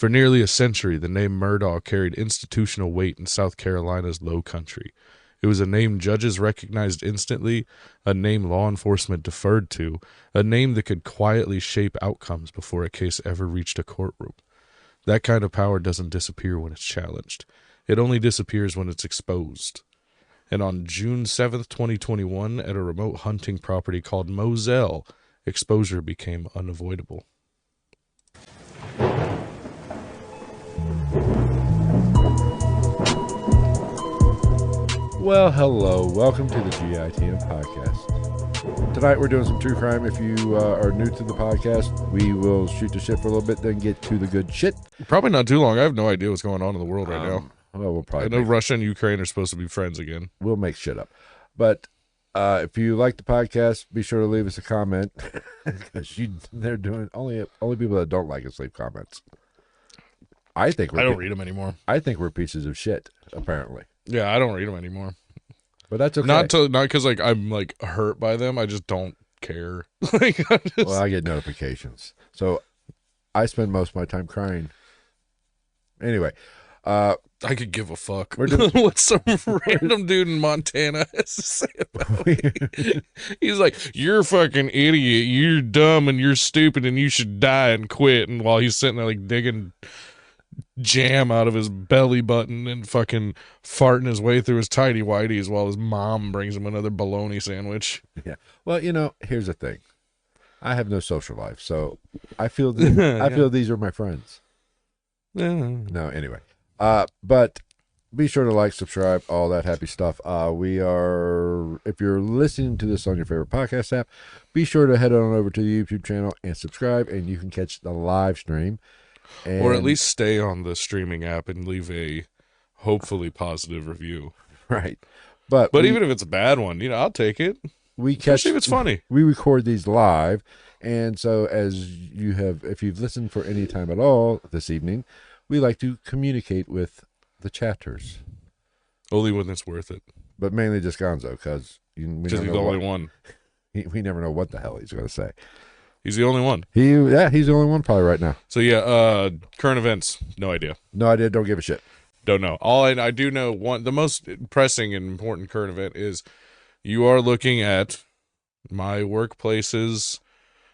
For nearly a century, the name Murdaugh carried institutional weight in South Carolina's Lowcountry. It was a name judges recognized instantly, a name law enforcement deferred to, a name that could quietly shape outcomes before a case ever reached a courtroom. That kind of power doesn't disappear when it's challenged. It only disappears when it's exposed. And on June 7th, 2021, at a remote hunting property called Moselle, exposure became unavoidable. Well, hello. Welcome to the GITN Podcast. Tonight we're doing some true crime. If you are new to the podcast, we will shoot the shit for a little bit, then get to the good shit. Probably not too long. I have no idea what's going on in the world right now. Well, we'll probably. I know Russia and Ukraine are supposed to be friends again. We'll make shit up. But if you like the podcast, be sure to leave us a comment because they're doing only people that don't like us leave comments. I don't read them anymore. I think we're pieces of shit. Apparently. Yeah, I don't read them anymore. But that's okay. Not because I'm like hurt by them. I just don't care. Well, I get notifications, so I spend most of my time crying. Anyway, I could give a fuck what some random dude in Montana has to say about me. He's like, "You're a fucking idiot. You're dumb and you're stupid and you should die and quit." And while he's sitting there like digging jam out of his belly button and fucking farting his way through his tidy whities while his mom brings him another bologna sandwich. Yeah. Well, here's the thing. I have no social life, so I feel these are my friends. Yeah. No, anyway. But be sure to like, subscribe, all that happy stuff. If you're listening to this on your favorite podcast app, be sure to head on over to the YouTube channel and subscribe, and you can catch the live stream. Or at least stay on the streaming app and leave a hopefully positive review. Right. But even if it's a bad one, I'll take it. Especially if it's funny. We record these live, and so if you've listened for any time at all this evening, we like to communicate with the chatters. Only when it's worth it. But mainly just Gonzo, because he's the only one. We never know what the hell he's going to say. He's the only one. He's the only one probably right now. So current events, no idea. No idea, don't give a shit. Don't know. All I do know, the most pressing and important current event is you are looking at my workplace's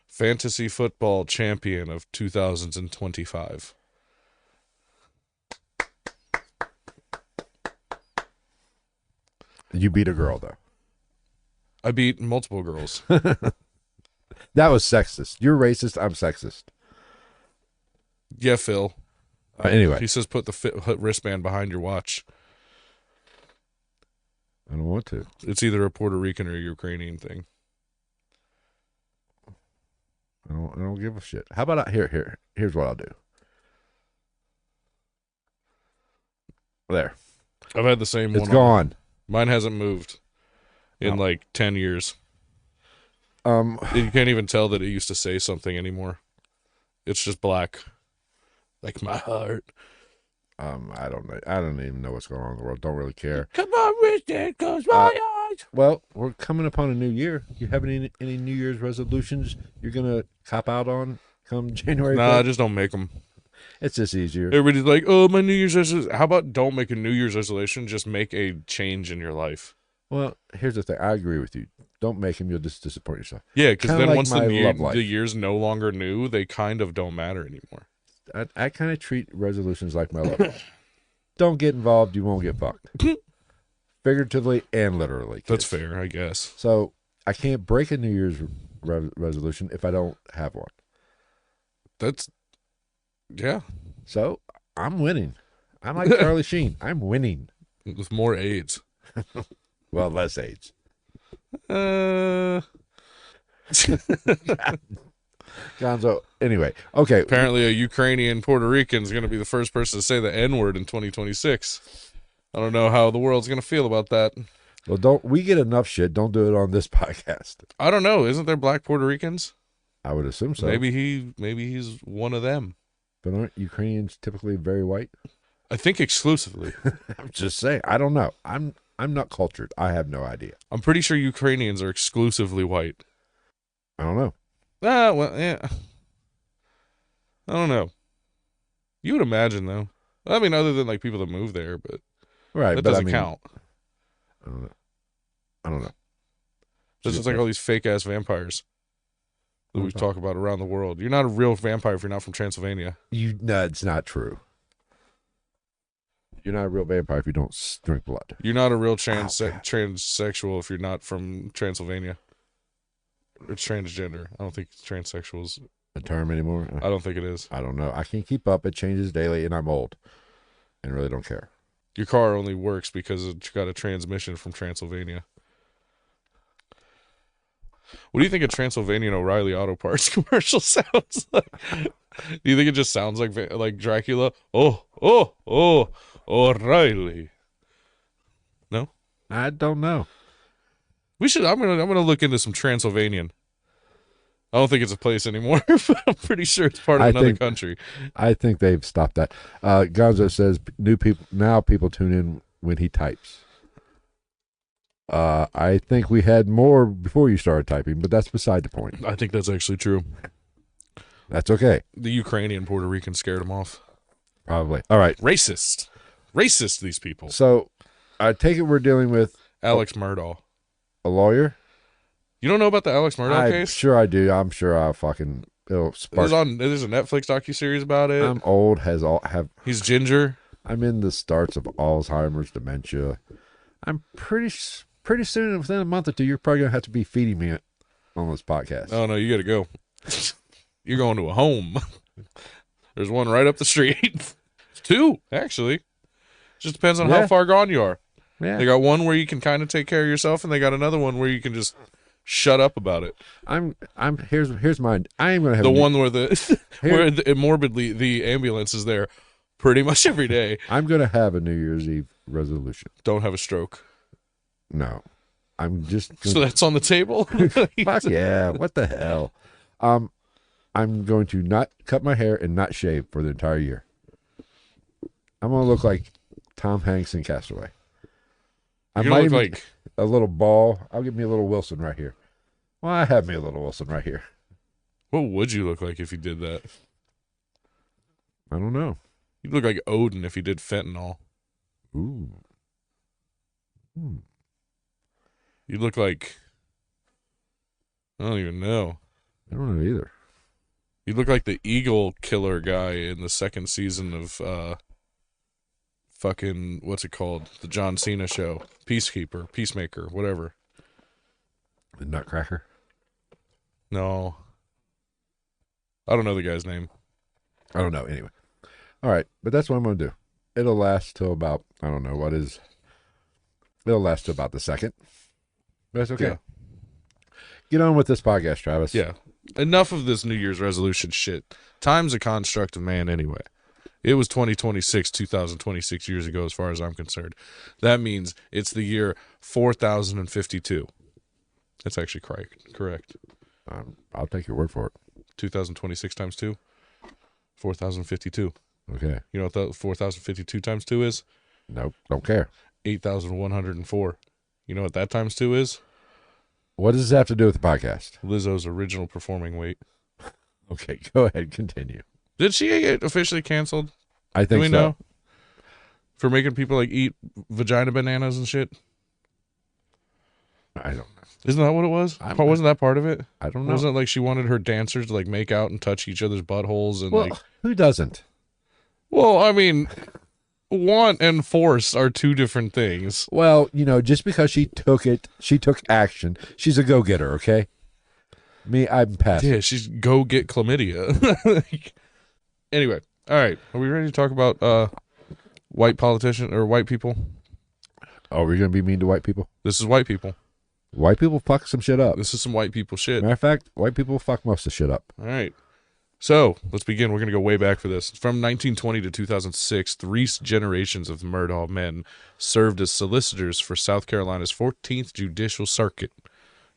fantasy football champion of 2025. You beat a girl, though. I beat multiple girls. That was sexist. You're racist. I'm sexist. Yeah, Phil. Anyway. He says put the wristband behind your watch. I don't want to. It's either a Puerto Rican or a Ukrainian thing. I don't give a shit. How about here's what I'll do. There. I've had the same one. It's gone. Mine hasn't moved in like 10 years. You can't even tell that it used to say something anymore. It's just black, like my heart. I don't even know what's going on in the world. Don't really care. Come on, wrist, close my eyes. Well, we're coming upon a new year. You have any New Year's resolutions you're gonna cop out on come January? Nah, just don't make them. It's just easier. Everybody's like, "Oh, my New Year's resolution." How about don't make a New Year's resolution? Just make a change in your life. Well, here's the thing. I agree with you. Don't make them. You'll just disappoint yourself. Yeah, because then like once the year's no longer new, they kind of don't matter anymore. I kind of treat resolutions like my love life. Don't get involved. You won't get fucked. Figuratively and literally. Kids. That's fair, I guess. So I can't break a New Year's resolution if I don't have one. Yeah. So I'm winning. I'm like Charlie Sheen. I'm winning. With more AIDS. Well, less AIDS. Gonzo. Anyway, okay. Apparently, a Ukrainian Puerto Rican is going to be the first person to say the N-word in 2026. I don't know how the world's going to feel about that. Well, we get enough shit. Don't do it on this podcast. I don't know. Isn't there black Puerto Ricans? I would assume so. Maybe he's one of them. But aren't Ukrainians typically very white? I think exclusively. I'm just saying. I don't know. I'm not cultured. I have no idea. I'm pretty sure Ukrainians are exclusively white. I don't know. Well, yeah. I don't know. You would imagine, though. I mean, other than like people that move there, but Right, that but doesn't count. I don't know. I don't know. It's just like all these fake ass vampires that we talk about around the world. You're not a real vampire if you're not from Transylvania. No, it's not true. You're not a real vampire if you don't drink blood. You're not a real transsexual if you're not from Transylvania. It's transgender. I don't think transsexual is a term anymore. I don't think it is. I don't know. I can't keep up. It changes daily, and I'm old, and really don't care. Your car only works because it's got a transmission from Transylvania. What do you think a Transylvanian O'Reilly Auto Parts commercial sounds like? Do you think it just sounds like Dracula? Oh, O'Reilly. No, I don't know. We should. I'm gonna look into some Transylvanian. I don't think it's a place anymore, but I'm pretty sure it's part of another country. I think they've stopped that. Gonzo says people tune in when he types. I think we had more before you started typing, but that's beside the point. I think that's actually true. That's okay. The Ukrainian Puerto Rican scared him off. Probably. All right. Racist, these people. So I take it we're dealing with Alex Murdaugh. A lawyer? You don't know about the Alex Murdaugh case? Sure I do. I'm sure it'll spark. There's a Netflix docuseries about it. I'm old, He's ginger. I'm in the starts of Alzheimer's, dementia. I'm pretty soon, within a month or two, you're probably going to have to be feeding me on this podcast. Oh, no, you got to go. You're going to a home. There's one right up the street. Two, actually. Just depends on how far gone you are. Yeah. They got one where you can kind of take care of yourself, and they got another one where you can just shut up about it. Here's mine. I am going to have the one where morbidly the ambulance is there pretty much every day. I'm going to have a New Year's Eve resolution. Don't have a stroke. No. I'm just So that's on the table? Fuck yeah. What the hell? I'm going to not cut my hair and not shave for the entire year. I'm going to look like Tom Hanks in Castaway. I might look like a little ball. I'll give me a little Wilson right here. Well, I have me a little Wilson right here. What would you look like if you did that? I don't know. You'd look like Odin if he did fentanyl. Ooh. You look like... I don't even know. I don't know either. You look like the eagle killer guy in the second season of fucking, what's it called? The John Cena show. Peacemaker, whatever. The Nutcracker? No. I don't know the guy's name. I don't know. Anyway. All right. But that's what I'm going to do. It'll last till about, I don't know what is. It'll last till about the second. But that's okay. Yeah. Get on with this podcast, Travis. Yeah. Enough of this New Year's resolution shit. Time's a construct of man anyway. It was 2026 years ago as far as I'm concerned. That means it's the year 4052. That's actually correct. I'll take your word for it. 2026 times 2? 4052. Okay. You know what the 4052 times 2 is? Nope. Don't care. 8,104. You know what that times 2 is? What does this have to do with the podcast? Lizzo's original performing weight. Okay, go ahead. Continue. Did she get officially canceled? I think so. Do we know? For making people like eat vagina bananas and shit? I don't know. Isn't that what it was? Wasn't that part of it? I don't know. Wasn't it like she wanted her dancers to like make out and touch each other's buttholes and who doesn't? Well, I mean, want and force are two different things. Well, just because she took action. She's a go-getter, okay? Me, I'm passive. Yeah, she's go get chlamydia. Anyway, all right. Are we ready to talk about white politicians or white people? Oh, we're going to be mean to white people? This is white people. White people fuck some shit up. This is some white people shit. Matter of fact, white people fuck most of the shit up. All right. So, let's begin. We're going to go way back for this. From 1920 to 2006, 3 generations of Murdaugh men served as solicitors for South Carolina's 14th Judicial Circuit.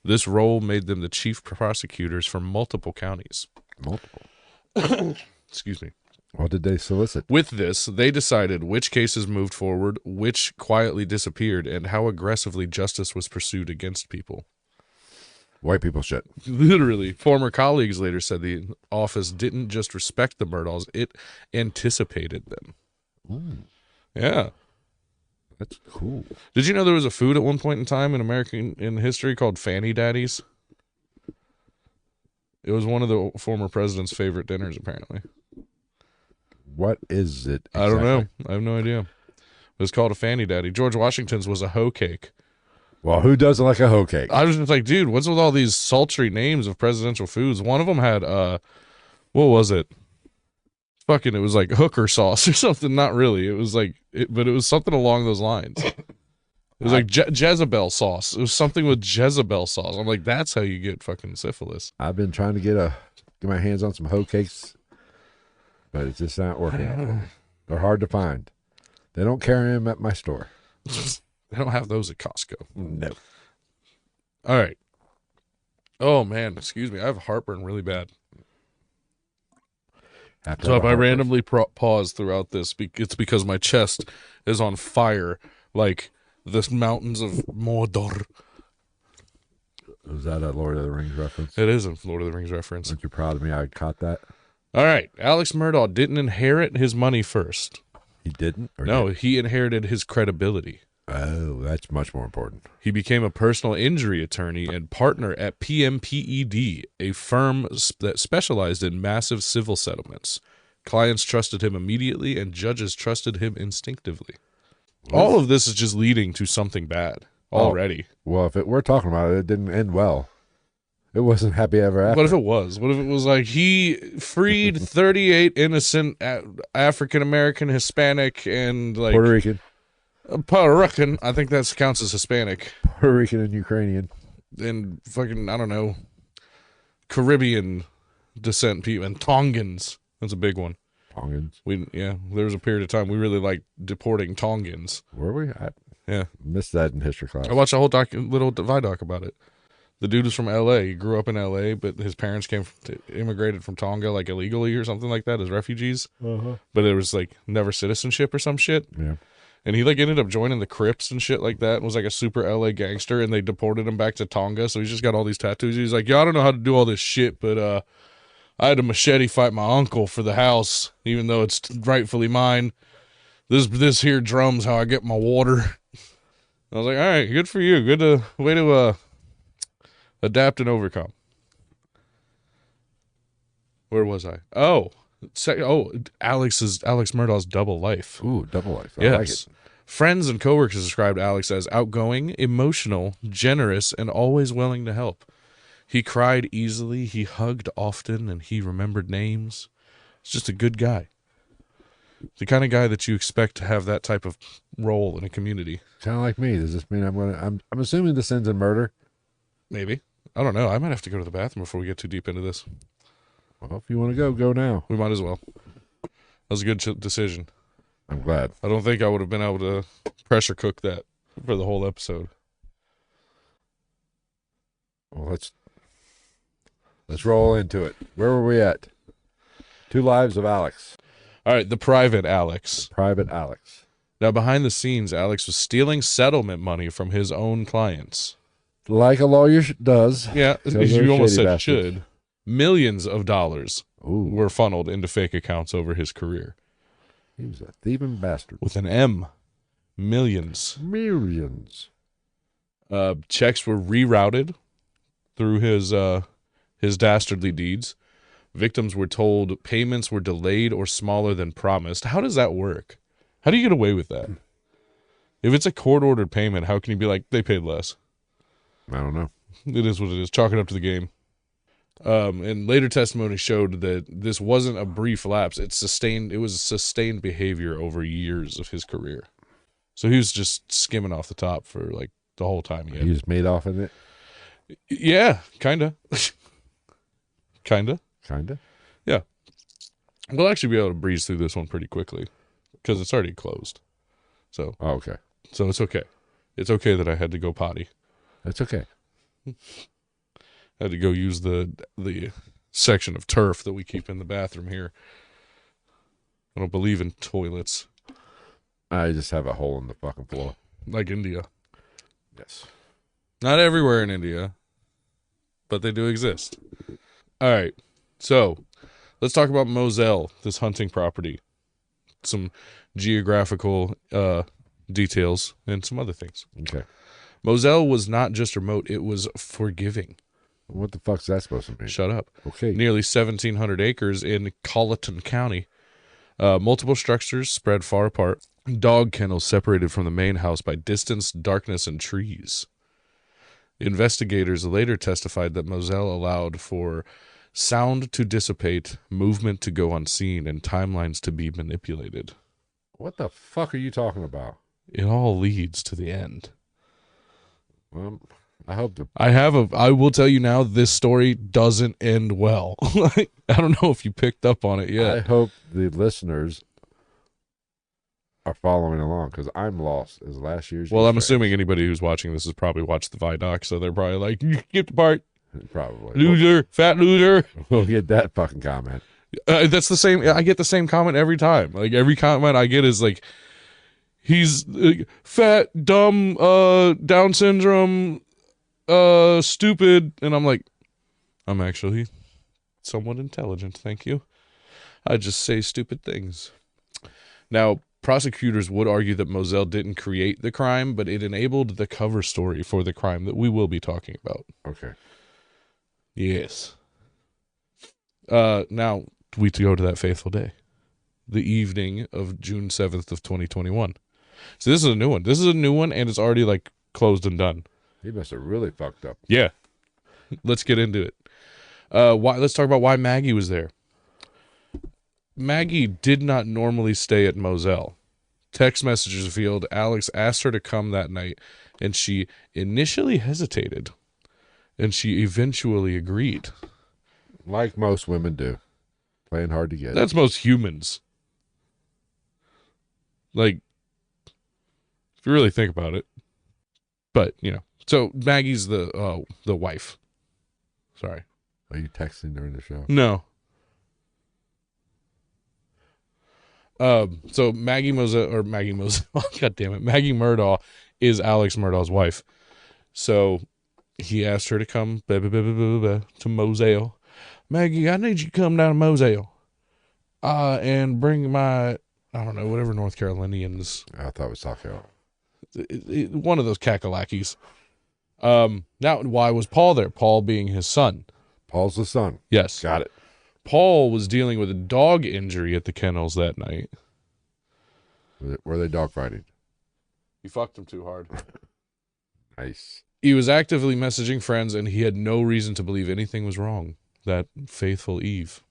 This role made them the chief prosecutors for multiple counties. Multiple? Excuse me. What did they solicit? With this, they decided which cases moved forward, which quietly disappeared, and how aggressively justice was pursued against people. White people shit. Literally. Former colleagues later said the office didn't just respect the Murdaughs, it anticipated them. Ooh, Yeah. that's cool. Did you know there was a food at one point in time in history called Fanny Daddies? It was one of the former president's favorite dinners, apparently. What is it exactly? I don't know. I have no idea. It was called a Fanny Daddy. George Washington's was a hoe cake. Well, who doesn't like a hoe cake? I was just like, dude, what's with all these sultry names of presidential foods? One of them had, what was it? Fucking, it was like hooker sauce or something. Not really. It was like, but it was something along those lines. It was like Jezebel sauce. It was something with Jezebel sauce. I'm like, that's how you get fucking syphilis. I've been trying to get my hands on some hoe cakes, but it's just not working out. They're hard to find. They don't carry them at my store. They don't have those at Costco. No. All right. Oh, man. Excuse me. I have heartburn really bad. So if I randomly pause throughout this, it's because my chest is on fire like the mountains of Mordor. Was that a Lord of the Rings reference? It is a Lord of the Rings reference. Aren't you proud of me? I caught that. All right. Alex Murdaugh didn't inherit his money first. He didn't? No, he inherited his credibility. Oh, that's much more important. He became a personal injury attorney and partner at PMPED, a firm that specialized in massive civil settlements. Clients trusted him immediately, and judges trusted him instinctively. All of this is just leading to something bad already. Well, if we're talking about it, it didn't end well. It wasn't happy ever after. What if it was? What if it was like he freed 38 innocent African-American, Hispanic, and like Puerto Rican. Puerto Rican, I think that counts as Hispanic. Puerto Rican and Ukrainian. And fucking, I don't know, Caribbean descent people. And Tongans. That's a big one. Tongans. There was a period of time we really liked deporting Tongans. Were we? I missed that in history class. I watched a whole little Vidoc about it. The dude was from L.A. He grew up in L.A., but his parents immigrated from Tonga, like illegally or something like that, as refugees. Uh-huh. But it was like never citizenship or some shit. Yeah. And he like ended up joining the Crips and shit like that and was like a super LA gangster, and they deported him back to Tonga. So he's just got all these tattoos. He's like, I don't know how to do all this shit, but I had to machete fight my uncle for the house, even though it's rightfully mine. This here drum's how I get my water. I was like, all right, good for you. Way to adapt and overcome. Where was I? Alex Murdaugh's double life. Ooh, double life. I yes. like it. Friends and coworkers described Alex as outgoing, emotional, generous, and always willing to help. He cried easily, he hugged often, and he remembered names. He's just a good guy. The kind of guy that you expect to have that type of role in a community. Kind of like me. Does this mean I'm assuming this ends in murder? Maybe. I don't know. I might have to go to the bathroom before we get too deep into this. Well, if you want to go now. We might as well. That was a good decision. I'm glad. I don't think I would have been able to pressure cook that for the whole episode. Well, let's roll into it. Where were we at? 2 lives of Alex. All right, the private Alex. Private Alex. Now, behind the scenes, Alex was stealing settlement money from his own clients. Like a lawyer does. Yeah, you almost said bastards. should. Millions of dollars Ooh. were funneled into fake accounts over his career. He was a thieving bastard. With an M. Millions. Millions. Checks were rerouted through his dastardly deeds. Victims were told payments were delayed or smaller than promised. How does that work? How do you get away with that? If it's a court-ordered payment, how can you be like, they paid less? I don't know. It is what it is. Chalk it up to the game. And later testimony showed that this wasn't a brief lapse. It was sustained behavior over years of his career. So he was just skimming off the top for like the whole time. He just made off in it? Yeah, kinda. Kinda. Kinda? Yeah. We'll actually be able to breeze through this one pretty quickly because it's already closed. So. Oh, okay. So it's okay. It's okay that I had to go potty. That's okay. I had to go use the section of turf that we keep in the bathroom here. I don't believe in toilets. I just have a hole in the fucking floor. Like India. Yes. Not everywhere in India. but they do exist. All right, so let's talk about Moselle, this hunting property. Some geographical details and some other things. Okay. Moselle was not just remote, it was forgiving. What the fuck's that supposed to mean? Shut up. Okay. Nearly 1,700 acres in Colleton County. Multiple structures spread far apart. Dog kennels separated from the main house by distance, darkness, and trees. Investigators later testified that Moselle allowed for sound to dissipate, movement to go unseen, and timelines to be manipulated. What the fuck are you talking about? It all leads to the end. Well, I hope I will tell you now, this story doesn't end well. I don't know if you picked up on it yet. I hope the listeners are following along, because I'm lost as last year's. Well, I'm assuming anybody who's watching this has probably watched the Vidoc, so they're probably like, you skipped the part. Probably. Loser, fat loser. We'll get that fucking comment. That's the same. I get the same comment every time. Like, every comment I get is like, he's fat, dumb, Down syndrome, stupid. And I'm like, I'm actually somewhat intelligent, thank you. I just say stupid things. Now, prosecutors would argue that Moselle didn't create the crime, but it enabled the cover story for the crime that we will be talking about. Okay. Yes. Now, we go to that fateful day. The evening of June 7th of 2021. So this is a new one. This is a new one, and it's already, like, closed and done. He must have really fucked up. Yeah. Let's get into it. Let's talk about why Maggie was there. Maggie did not normally stay at Moselle. Text messages revealed Alex asked her to come that night, and she initially hesitated, and she eventually agreed. Like most women do. Playing hard to get. That's most humans. Like, if you really think about it. But, you know. So, Maggie's the wife. Sorry. Are you texting during the show? No. So Maggie Moselle, God damn it, Maggie Murdaugh is Alex Murdaugh's wife. So he asked her to come to Moselle. Maggie, I need you to come down to Moselle, and bring my, I don't know, whatever North Carolinians. I thought it was South Carolina. One of those cackalackies. Now, why was Paul there? Paul being his son. Paul's the son. Yes. Got it. Paul was dealing with a dog injury at the kennels that night. Were they dog fighting? You fucked him too hard. Nice. He was actively messaging friends, and he had no reason to believe anything was wrong that faithful eve.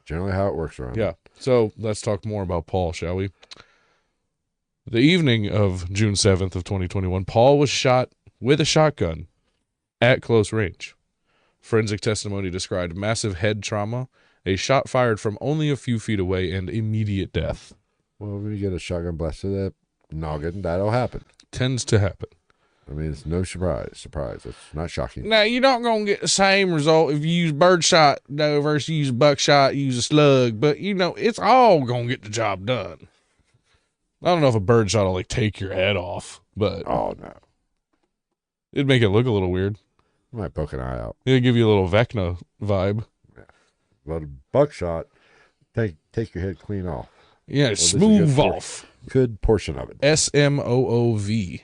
Generally how it works around. Yeah. So let's talk more about Paul, shall we? The evening of June 7th of 2021, Paul was shot with a shotgun at close range. Forensic testimony described massive head trauma, a shot fired from only a few feet away, and immediate death. Well, when you get a shotgun blast to that noggin, that'll happen. Tends to happen. I mean, it's no surprise. It's not shocking. Now, you're not going to get the same result if you use birdshot versus use buckshot, use a slug, but, you know, it's all going to get the job done. I don't know if a birdshot will, like, take your head off, but... Oh, no. It'd make it look a little weird. Might poke an eye out. It'd give you a little Vecna vibe. Yeah. But a buckshot, take your head clean off. Yeah, well, smooth off. Good portion of it. SMOOV.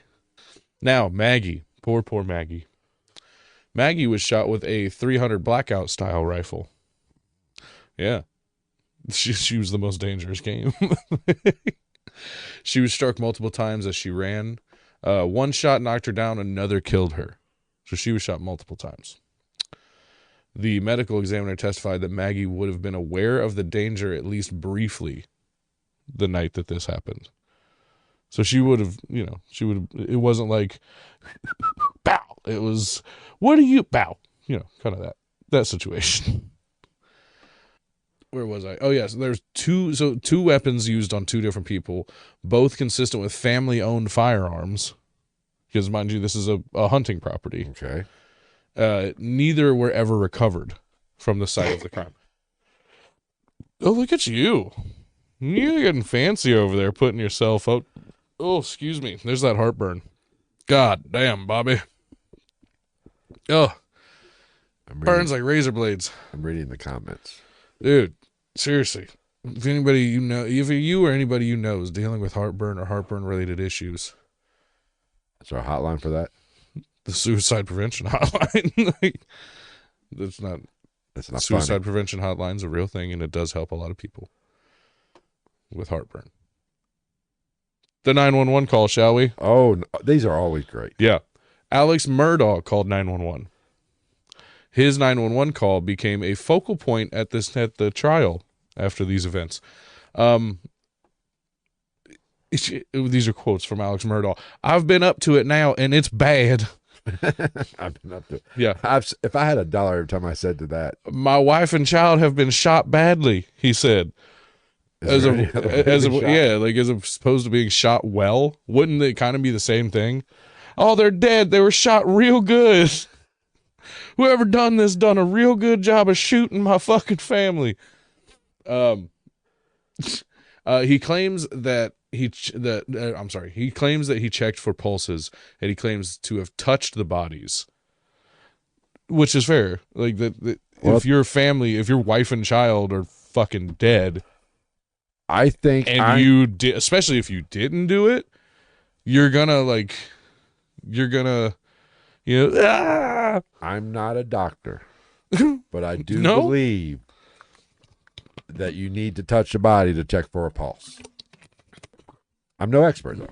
Now, Maggie. Poor Maggie. Maggie was shot with a 300 blackout style rifle. Yeah. She was the most dangerous game. She was struck multiple times as she ran. One shot knocked her down, another killed her. So she was shot multiple times. The medical examiner testified that Maggie would have been aware of the danger at least briefly the night that this happened. So she would have, it wasn't like, bow. It was, what are you, bow. Kind of that situation. Where was I? Oh, yes. There's two weapons used on two different people, both consistent with family-owned firearms. Because, mind you, this is a hunting property. Okay. Neither were ever recovered from the site of the crime. Oh, look at you. You're getting fancy over there, putting yourself out. Oh, excuse me. There's that heartburn. God damn, Bobby. Oh. Burns like razor blades. I'm reading the comments. Dude, seriously. If anybody you know, if you or anybody you know is dealing with heartburn or heartburn-related issues. Is there a hotline for that? The suicide prevention hotline. Like, that's not suicide funny. prevention hotline's a real thing, and it does help a lot of people with heartburn. The 911 call, shall we? Oh, no, these are always great. Yeah. Alex Murdaugh called 911. His 911 call became a focal point at the trial after these events. These are quotes from Alex Murdaugh. I've been up to it now, and it's bad. I've been up to it. Yeah. If I had $1 every time I said to that. My wife and child have been shot badly, he said. As opposed to being shot well, wouldn't it kind of be the same thing? Oh, they're dead. They were shot real good. Whoever done this done a real good job of shooting my fucking family. He claims that he claims that he checked for pulses, and he claims to have touched the bodies, which is fair. Like if your family, if your wife and child are fucking dead, I think, and you did, especially if you didn't do it, you're gonna, I'm not a doctor, but I do No? believe that you need to touch the body to check for a pulse. I'm no expert though.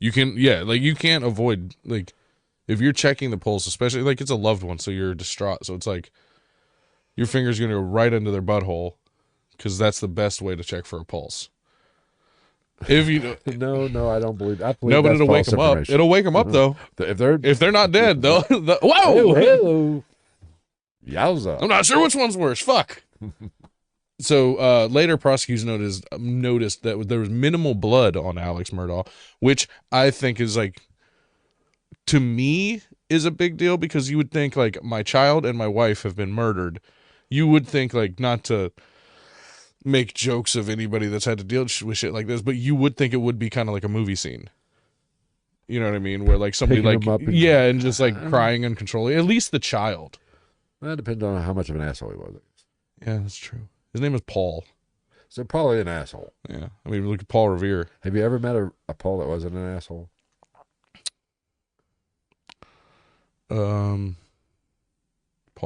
You can't avoid, like, if you're checking the pulse, especially, like, it's a loved one, so you're distraught, so it's like your finger's gonna go right into their butthole, because that's the best way to check for a pulse. If you No, I don't believe. But it'll wake them up. It'll wake them up though. If they're not dead, whoa! Hello. Yowza! I'm not sure which one's worse. Fuck. So later, prosecutors noticed that there was minimal blood on Alex Murdaugh, which I think is, like, to me, is a big deal, because you would think, like, my child and my wife have been murdered. You would think, like, not to make jokes of anybody that's had to deal with shit like this, but you would think it would be kind of like a movie scene. You know what I mean? Where, like, somebody, Picking like, them up and- and just, like, crying uncontrollably. At least the child. That depends on how much of an asshole he was. Yeah, that's true. His name is Paul. So probably an asshole. Yeah. I mean, look at Paul Revere. Have you ever met a Paul that wasn't an asshole? Paul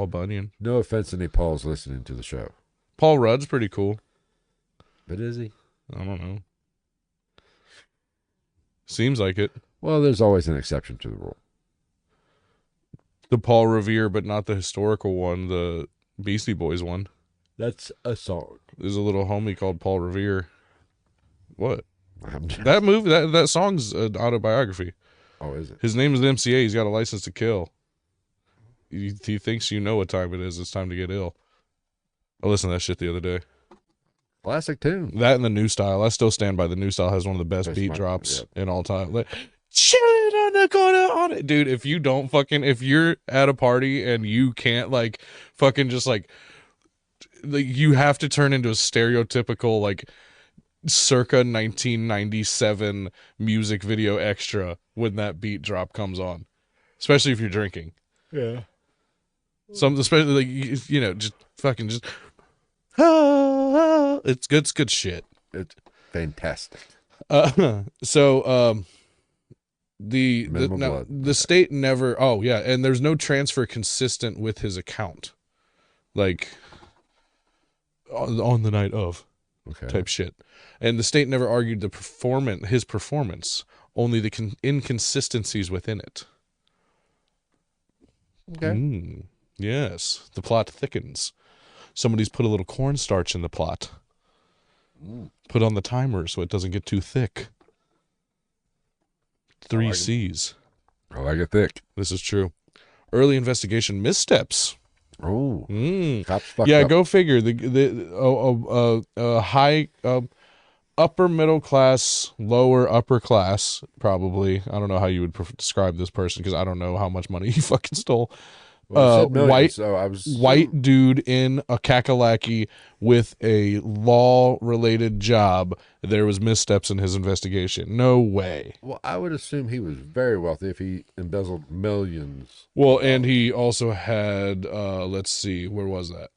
Bunyan. No offense to any Pauls listening to the show. Paul Rudd's pretty cool. But is he? I don't know. Seems like it. Well, there's always an exception to the rule. The Paul Revere, but not the historical one, the Beastie Boys one. That's a song. There's a little homie called Paul Revere. What? I'm just... That movie, that song's an autobiography. Oh, is it? His name is the MCA. He's got a license to kill. He thinks you know what time it is. It's time to get ill. I listened to that shit the other day. Classic tune. That and the New Style. I still stand by the New Style. Has one of the best beat drops in all time. Like, chilling on the corner on it, dude. If you're at a party and you can't, like, fucking just, like, you have to turn into a stereotypical, like, circa 1997 music video extra when that beat drop comes on, especially if you're drinking. Yeah. Especially, like, just fucking just. It's good shit. It's fantastic. The state never. Oh yeah, and there's no transfer consistent with his account, like on the night of, type shit. And the state never argued his performance, only the inconsistencies within it. Okay. Yes, the plot thickens. Somebody's put a little cornstarch in the plot. Put on the timer so it doesn't get too thick. 3 C's. I like it thick. This is true. Early investigation missteps. Oh. Cops fucked Yeah, up. go figure. High, upper middle class, lower upper class, probably. I don't know how you would describe this person because I don't know how much money he fucking stole. Well, you said millions, white so I was white dude in a kakalaki with a law-related job. There was missteps in his investigation. No way. Well, I would assume he was very wealthy if he embezzled millions. Well, and he also had, let's see, where was that?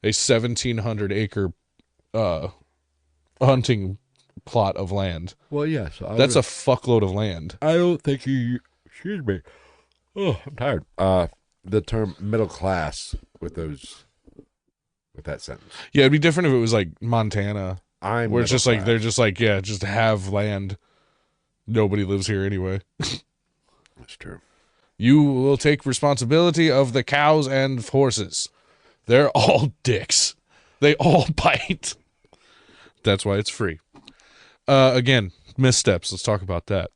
A 1,700 acre hunting plot of land. Well, yes. That's a fuckload of land. I don't think he. Excuse me. Oh, I'm tired. The term middle class with that sentence. Yeah, it'd be different if it was like Montana, where it's just class. like they're just like, yeah, just have land. Nobody lives here anyway. That's true. You will take responsibility of the cows and horses. They're all dicks. They all bite. That's why it's free. Again, missteps. Let's talk about that.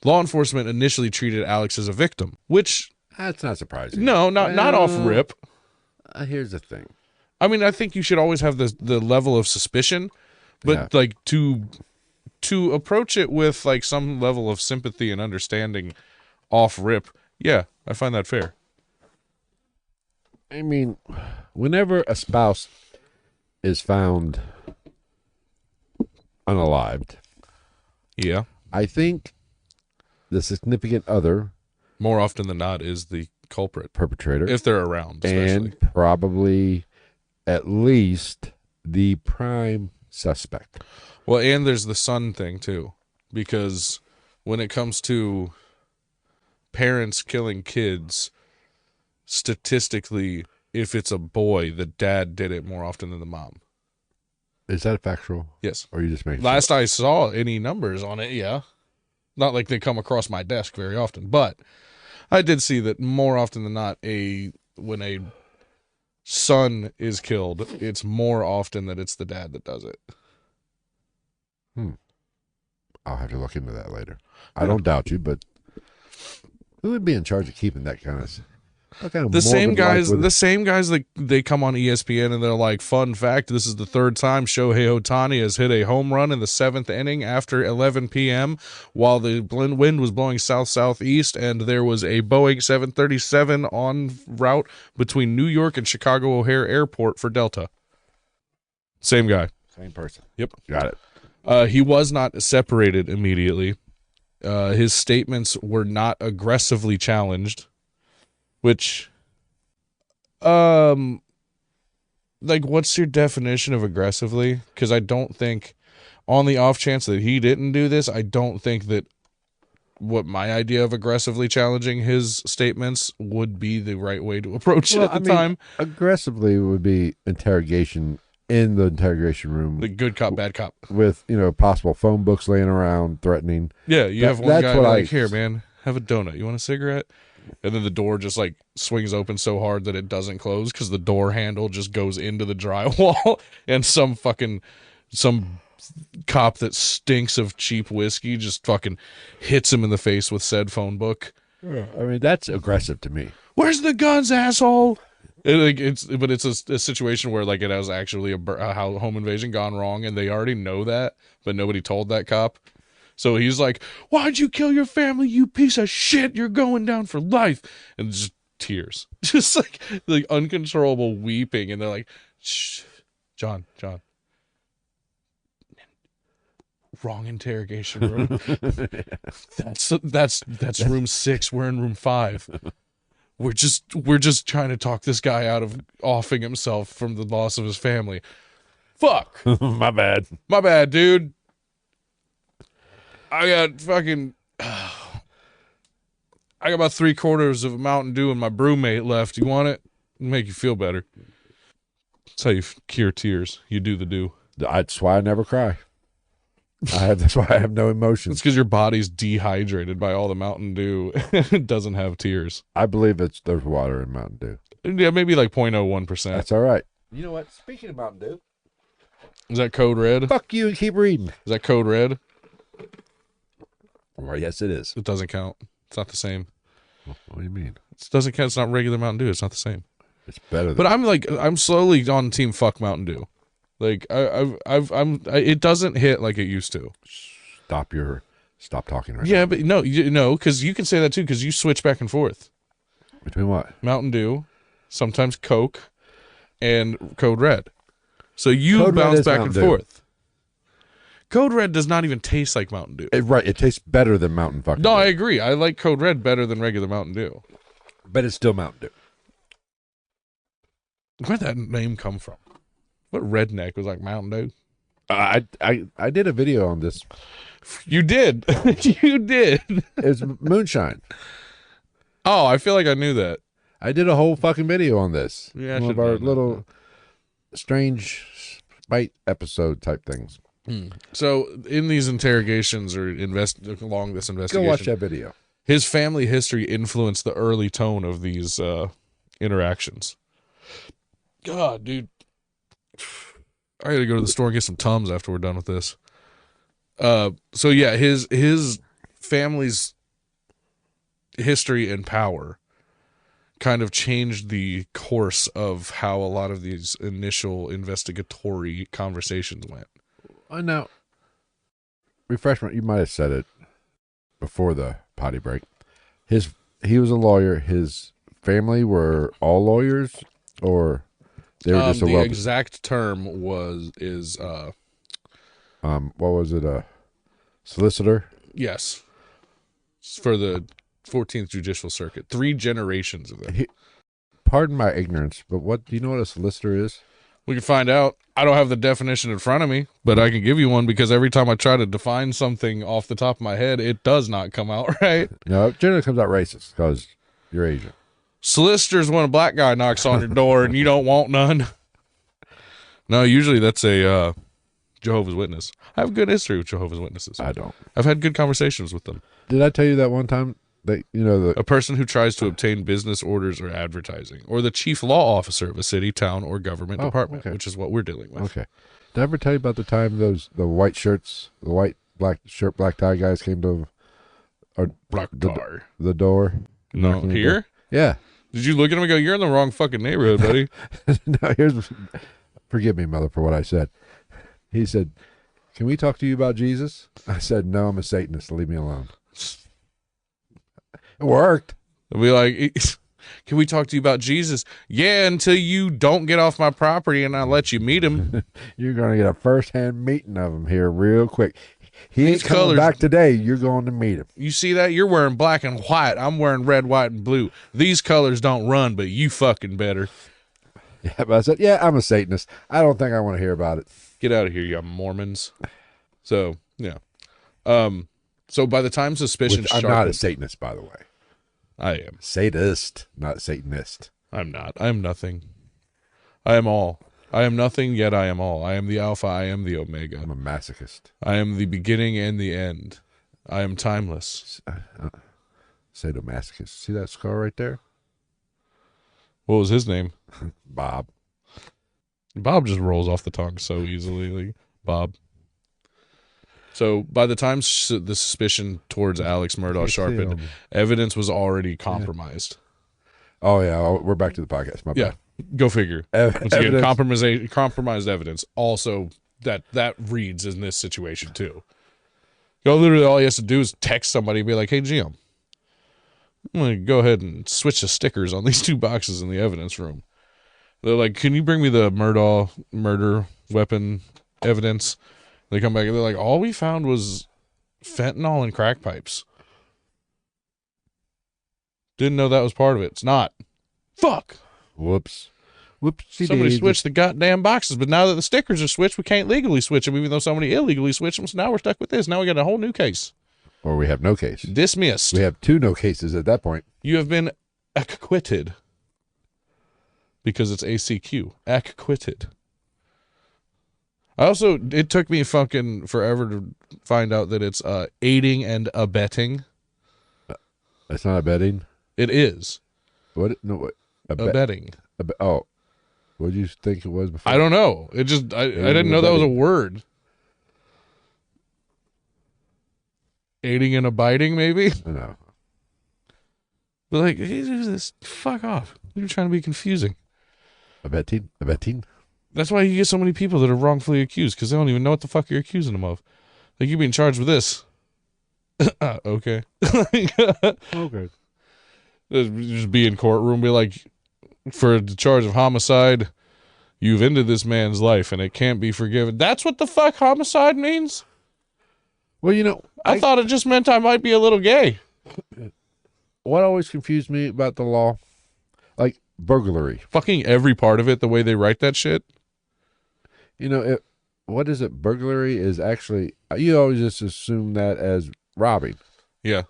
Law enforcement initially treated Alex as a victim, which... That's not surprising. No, not off rip. Here's the thing. I mean, I think you should always have the level of suspicion, but like to approach it with like some level of sympathy and understanding off rip, yeah, I find that fair. I mean, whenever a spouse is found unalived, yeah, I think the significant other, more often than not, is the culprit, perpetrator, if they're around, especially. And probably at least the prime suspect. Well, and there's the son thing too, because when it comes to parents killing kids, statistically, if it's a boy, the dad did it more often than the mom. Is that factual? Yes. Or are you just making Last I saw any numbers on it, yeah. Not like they come across my desk very often, but I did see that more often than not, when a son is killed, it's more often that it's the dad that does it. I'll have to look into that later. I don't doubt you, but who would be in charge of keeping that kind of the same guys like they come on ESPN and they're like, fun fact, this is the third time Shohei Ohtani has hit a home run in the 7th inning after 11 p.m. while the wind was blowing south-southeast and there was a Boeing 737 en route between New York and Chicago O'Hare Airport for Delta. Same guy. Same person. Yep. Got it. He was not separated immediately. His statements were not aggressively challenged. Which, like, what's your definition of aggressively? Because I don't think, on the off chance that he didn't do this, I don't think that what my idea of aggressively challenging his statements would be the right way to approach it at the time. Aggressively would be interrogation in the interrogation room. The good cop, bad cop. With, possible phone books laying around, threatening. Yeah, you have one guy like, here, man, have a donut. You want a cigarette? And then the door just like swings open so hard that it doesn't close because the door handle just goes into the drywall. And some cop that stinks of cheap whiskey just fucking hits him in the face with said phone book. Yeah, I mean, that's aggressive to me. Where's the guns, asshole? It's a situation where like it has actually a home invasion gone wrong and they already know that, but nobody told that cop. So he's like, why'd you kill your family, you piece of shit? You're going down for life. And just tears. Just like uncontrollable weeping. And they're like, shh, John. Wrong interrogation room. That's room 6. We're in room 5. We're just trying to talk this guy out of offing himself from the loss of his family. Fuck. My bad, dude. I got about 3/4 of a Mountain Dew and my brewmate left. You want it? It'll make you feel better. That's how you cure tears. You do the do. That's why I never cry. That's why I have no emotions. It's because your body's dehydrated by all the Mountain Dew. It doesn't have tears. I believe there's water in Mountain Dew. Yeah, maybe like 0.01%. That's all right. You know what? Speaking of Mountain Dew. Is that Code Red? Fuck you and keep reading. Is that Code Red? Well, yes, it is. It doesn't count. It's not the same. What do you mean? It doesn't count. It's not regular Mountain Dew. It's not the same. It's better. But I'm slowly on team fuck Mountain Dew. Like it doesn't hit like it used to. Stop talking right now. Yeah, but no, because you can say that too because you switch back and forth. Between what? Mountain Dew, sometimes Coke, and Code Red. So you Code Red bounce is back Mountain and Dew. forth. Code Red does not even taste like Mountain Dew. Right. It tastes better than Mountain fucking No, Dew. I agree. I like Code Red better than regular Mountain Dew. But it's still Mountain Dew. Where'd that name come from? What redneck was like Mountain Dew? I did a video on this. You did. You did. It's moonshine. Oh, I feel like I knew that. I did a whole fucking video on this. Yeah, I one of should've our done that. little strange spite episode type things. So in these interrogations or along this Go investigation, watch that video. his family history influenced the early tone of these interactions. God, dude. I gotta go to the store and get some Tums after we're done with this. So yeah, his family's history and power kind of changed the course of how a lot of these initial investigatory conversations went. I know. Refreshment, you might have said it before the potty break. He was a lawyer. His family were all lawyers, or they were just a the well. exact term is What was it? A solicitor. yes, for the 14th Judicial Circuit. 3 generations of them. Pardon my ignorance, but what do you know what a solicitor is? We can find out. I don't have the definition in front of me, but I can give you one because every time I try to define something off the top of my head, it does not come out right. No, it generally comes out racist because you're Asian. Solicitor's when a black guy knocks on your door and you don't want none. No, usually that's a Jehovah's Witness. I have a good history with Jehovah's Witnesses. I don't. I've had good conversations with them. Did I tell you that one time that A person who tries to obtain business orders or advertising, or the chief law officer of a city, town, or government department, okay. which is what we're dealing with. Okay. Did I ever tell you about the time the white shirts, the white black shirt, black tie guys came to Black car. the door? No, Knocking the here? door? Yeah. Did you look at him and go, "You're in the wrong fucking neighborhood, buddy"? No, forgive me, mother, for what I said. He said, "Can we talk to you about Jesus?" I said, "No, I'm a Satanist. Leave me alone." It worked. They'll be like, "Can we talk to you about Jesus?" "Yeah, until you don't get off my property and I let you meet him." You're going to get a first-hand meeting of him here real quick. He ain't These coming colors- back today. You're going to meet him. You see that? You're wearing black and white. I'm wearing red, white, and blue. These colors don't run, but you fucking better. Yeah, but I said, "Yeah, I'm a Satanist. I don't think I want to hear about it." Get out of here, you Mormons. So, yeah. So by the time suspicion I'm not a Satanist, by the way. I am. Sadist, not Satanist. I'm not. I am nothing. I am all. I am nothing, yet I am all. I am the Alpha, I am the Omega. I'm a masochist. I am the beginning and the end. I am timeless. Sadomasochist. See that scar right there? What was his name? Bob. Bob just rolls off the tongue so easily. Like, Bob. So by the time the suspicion towards Alex Murdaugh sharpened, evidence was already compromised. Oh, yeah. We're back to the podcast. My Yeah. bad. Go figure. Once again, Evidence. compromised evidence. Also, that reads in this situation too. Literally all he has to do is text somebody and be like, "Hey, Jim, I'm going to go ahead and switch the stickers on these 2 boxes in the evidence room." They're like, "Can you bring me the Murdaugh murder weapon evidence?" They come back and they're like, "All we found was fentanyl and crack pipes. Didn't know that was part of it. It's not." Fuck. Whoops. Somebody switched the goddamn boxes, but now that the stickers are switched, we can't legally switch them, even though somebody illegally switched them. So now we're stuck with this. Now we got a whole new case. Or we have no case. Dismissed. We have 2 no cases at that point. You have been acquitted. Because it's ACQ. Acquitted. It took me fucking forever to find out that it's aiding and abetting. That's not abetting? It is. What? No, what? Abetting. Oh. What did you think it was before? I don't know. I didn't know that was a word. Aiding and abiding, maybe? No. But like, this, fuck off. You're trying to be confusing. Abetting? That's why you get so many people that are wrongfully accused, because they don't even know what the fuck you're accusing them of. Like, you're being charged with this. Okay. Okay. Just be in courtroom, be like, for the charge of homicide, you've ended this man's life and it can't be forgiven. That's what the fuck homicide means? Well, you know, I thought it just meant I might be a little gay. What always confused me about the law, like burglary. Fucking every part of it, the way they write that shit. You know, what is it? Burglary is actually, you always just assume that as robbing. Yeah.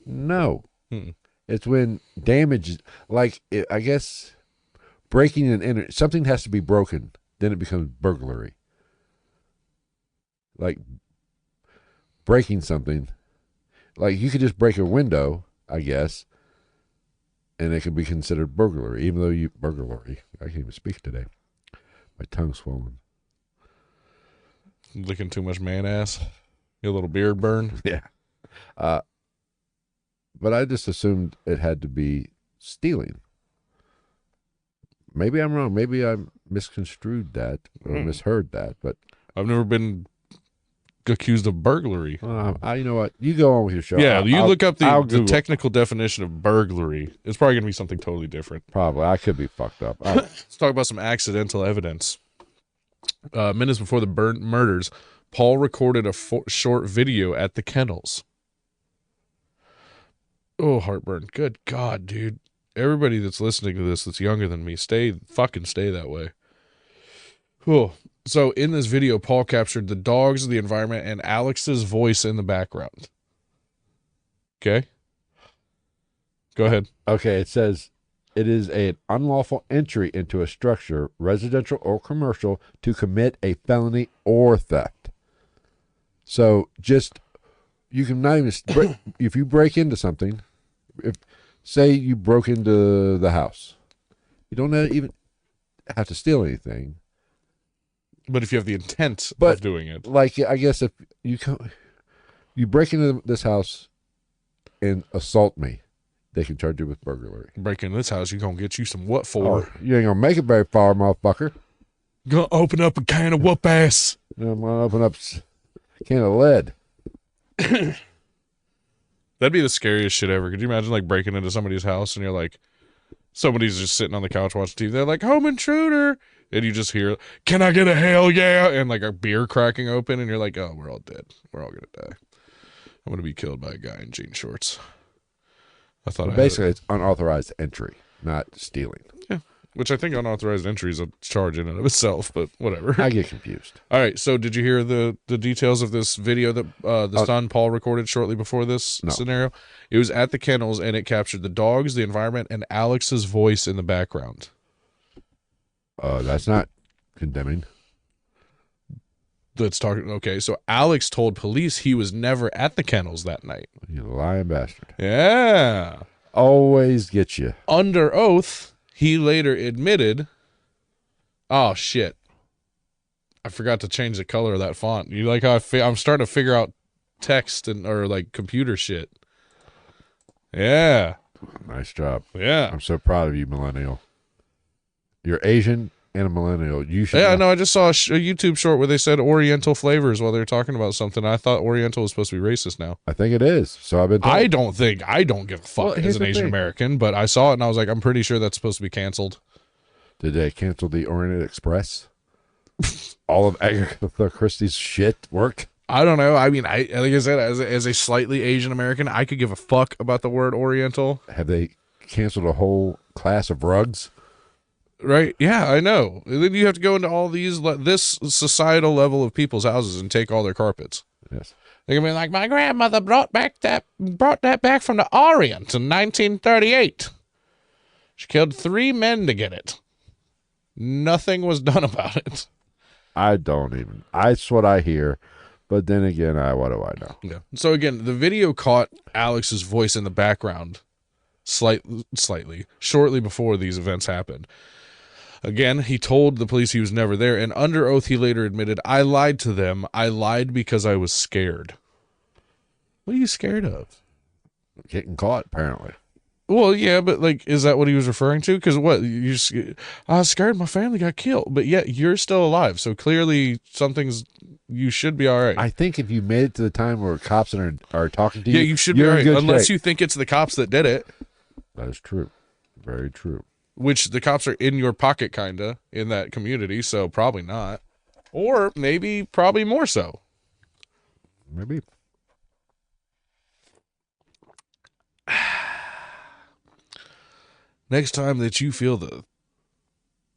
No. It's when damage, like, I guess, breaking and entering, something has to be broken, then it becomes burglary. Like, breaking something, like, you could just break a window, I guess, and it could be considered burglary, even though burglary, I can't even speak today. My tongue's swollen. Licking too much man ass. Your little beard burn. Yeah. But I just assumed it had to be stealing. Maybe I'm wrong. Maybe I misconstrued that or misheard that. But I've never been accused of burglary. You know what? You go on with your show. Yeah, you look up the technical definition of burglary. It's probably going to be something totally different. Probably. I could be fucked up. Let's talk about some accidental evidence. Minutes before the murders, Paul recorded a short video at the kennels. Oh, heartburn. Good God, dude. Everybody that's listening to this that's younger than me, stay that way. Cool. So in this video, Paul captured the dogs, the environment, and Alex's voice in the background. Okay? Go ahead. Okay, it says, it is an unlawful entry into a structure, residential or commercial, to commit a felony or theft. So just, you can not even, if you break into something, say you broke into the house, you don't even have to steal anything. But if you have the intent of doing it. Like, I guess if you break into this house and assault me, they can charge you with burglary. Break into this house, you're going to get you some what for? Oh, you ain't going to make it very far, motherfucker. Going to open up a can of whoop ass. I'm going to open up a can of lead. That'd be the scariest shit ever. Could you imagine, like, breaking into somebody's house and you're like, somebody's just sitting on the couch watching TV. They're like, home intruder. And you just hear, can I get a hell yeah? And like a beer cracking open. And you're like, oh, we're all dead. We're all going to die. I'm going to be killed by a guy in jean shorts. I thought basically it's unauthorized entry, not stealing. Yeah. Which I think unauthorized entry is a charge in and of itself, but whatever. I get confused. All right. So did you hear the details of this video that the son Paul recorded shortly before this scenario? It was at the kennels and it captured the dogs, the environment, and Alex's voice in the background. That's not condemning. Let's talk. Okay. So Alex told police he was never at the kennels that night. You lying bastard. Yeah. Always get you. Under oath, he later admitted, oh, shit. I forgot to change the color of that font. You like how I'm starting to figure out text or like computer shit. Yeah. Nice job. Yeah. I'm so proud of you, millennial. You're Asian and a millennial. You should. Yeah, no, I just saw a YouTube short where they said Oriental flavors while they were talking about something. I thought Oriental was supposed to be racist now. I think it is. So I've been told. I don't give a fuck as an Asian American, but I saw it and I was like, I'm pretty sure that's supposed to be canceled. Did they cancel the Orient Express? All of Agatha Christie's shit worked? I don't know. I mean, like I said, as a slightly Asian American, I could give a fuck about the word Oriental. Have they canceled a whole class of rugs? Right? Yeah, I know. And then you have to go into all this societal level of people's houses and take all their carpets. Yes. They're gonna be like, my grandmother brought that back from the Orient in 1938. She killed 3 men to get it. Nothing was done about it. That's what I hear. But then again, what do I know? Yeah. So again, the video caught Alex's voice in the background slightly, shortly before these events happened. Again, he told the police he was never there, and under oath he later admitted, I lied to them. I lied because I was scared. What are you scared of? Getting caught, apparently. Well, yeah, but like, is that what he was referring to? Because what, I was scared my family got killed, but yet you're still alive, so clearly you should be all right. I think if you made it to the time where cops are talking to you, yeah, you should be all right, unless you think it's the cops that did it. That is true. Very true. Which the cops are in your pocket, kinda, in that community, so probably not. Or maybe, probably more so. Maybe. Next time that you feel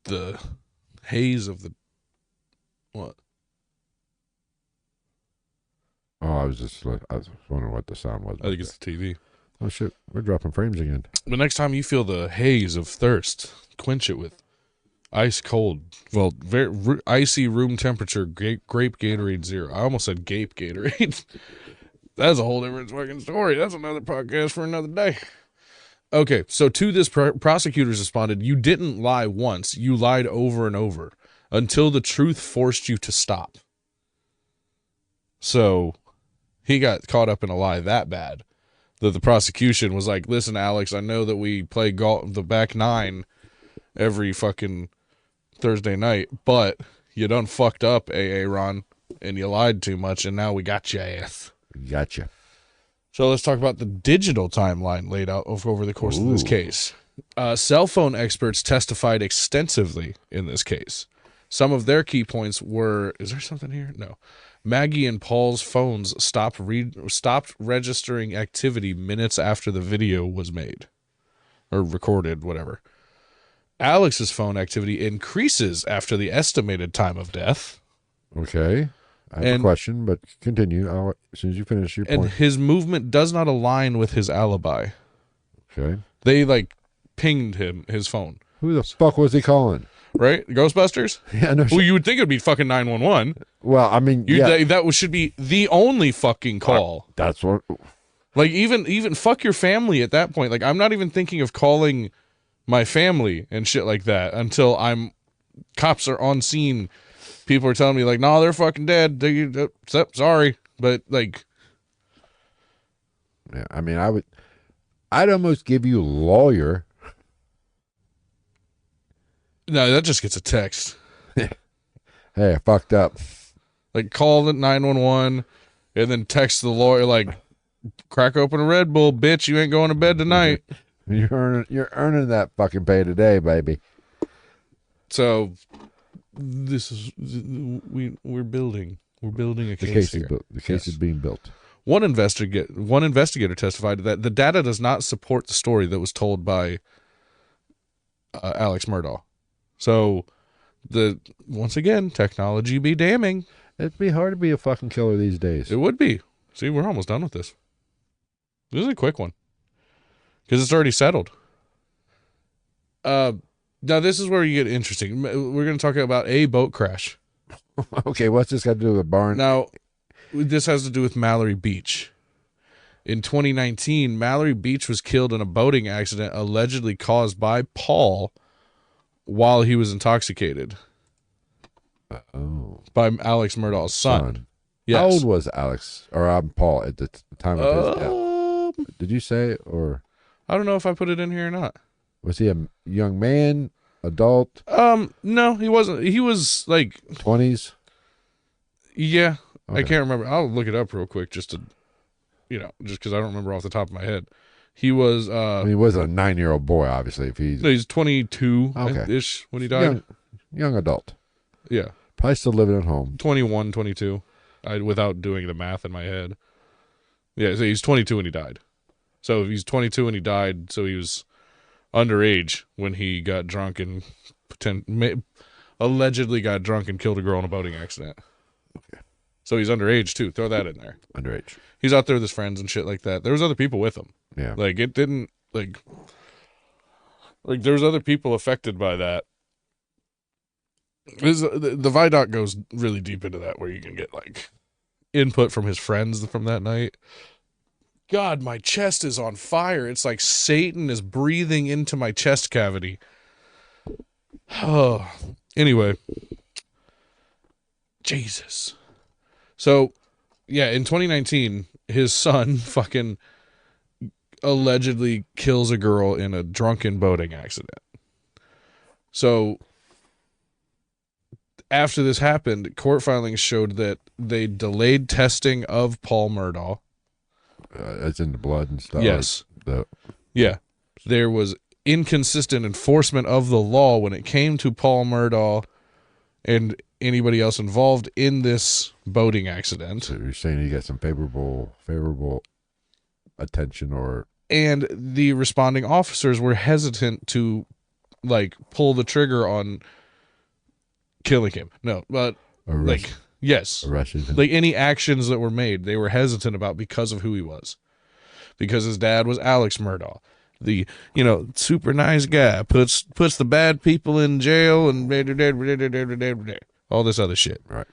the haze of the what? Oh, I was wondering what the sound was. I think it's the TV. Oh shit, we're dropping frames again. The next time you feel the haze of thirst, quench it with ice cold, well, very icy room temperature grape Gatorade Zero. I almost said gape Gatorade. That's a whole different fucking story. That's another podcast for another day. Okay, so to this, prosecutors responded, you didn't lie once. You lied over and over until the truth forced you to stop. So he got caught up in a lie that bad that the prosecution was like, listen, Alex, I know that we play the back nine every fucking Thursday night, but you done fucked up, AA Ron, and you lied too much, and now we got your ass. Gotcha. So let's talk about the digital timeline laid out over the course of this case. Cell phone experts testified extensively in this case. Some of their key points were, is there something here? No. Maggie and Paul's phones stopped registering activity minutes after the video was made or recorded, whatever. Alex's phone activity increases after the estimated time of death. Okay. I have a question, but continue. As soon as you finish your point. And his movement does not align with his alibi. Okay. They, pinged him, his phone. Who the fuck was he calling? Right? Ghostbusters? Yeah, no shit. Well, you would think it would be fucking 911. Well, I mean, that should be the only fucking call. That's what... Even fuck your family at that point. I'm not even thinking of calling my family and shit like that until cops are on scene. People are telling me, no, they're fucking dead. Sorry. But, Yeah, I mean, I'd almost give you a lawyer. No, that just gets a text. Hey, I fucked up. Call the 911 and then text the lawyer, crack open a Red Bull, bitch, you ain't going to bed tonight. You're earning that fucking pay today, baby. So... This is we're building a case here. The case is being built. One investigator testified that the data does not support the story that was told by Alex Murdaugh. So once again, technology be damning. It'd be hard to be a fucking killer these days. It would be. See, we're almost done with this. This is a quick one because it's already settled. Now, this is where you get interesting. We're going to talk about a boat crash. Okay, what's this got to do with a barn? Now, this has to do with Mallory Beach. In 2019, Mallory Beach was killed in a boating accident allegedly caused by Paul while he was intoxicated. Oh. By Alex Murdaugh's son. Yes. How old was Alex, or Paul, at the time of his death? Did you say, or? I don't know if I put it in here or not. Was he a young man, adult? No, he wasn't. He was 20s? Yeah. Okay. I can't remember. I'll look it up real quick just to, just because I don't remember off the top of my head. He was, he wasn't a 9-year-old boy, obviously. He's 22-ish when he died. Young adult. Yeah. Probably still living at home. 21, 22. Without doing the math in my head. Yeah, so he's 22 when he died. So if he's 22 when he died, so he was underage when he got drunk and allegedly got drunk and killed a girl in a boating accident. Okay. So he's underage too. Throw that in there. Underage. He's out there with his friends and shit like that. There was other people with him. Yeah. It didn't there was other people affected by that. The Vidoc goes really deep into that where you can get input from his friends from that night. God, my chest is on fire. It's like Satan is breathing into my chest cavity. Oh, anyway. Jesus. So, yeah, in 2019, his son fucking allegedly kills a girl in a drunken boating accident. So, after this happened, court filings showed that they delayed testing of Paul Murdaugh. As in the blood and stuff. Yes. Yeah. there was inconsistent enforcement of the law when it came to Paul Murdaugh and anybody else involved in this boating accident. So you're saying you got some favorable attention, or and the responding officers were hesitant to like pull the trigger on killing him. No, but like yes, like any actions that were made, they were hesitant about because of who he was, because his dad was Alex Murdaugh, the super nice guy, puts the bad people in jail and all this other shit. Right.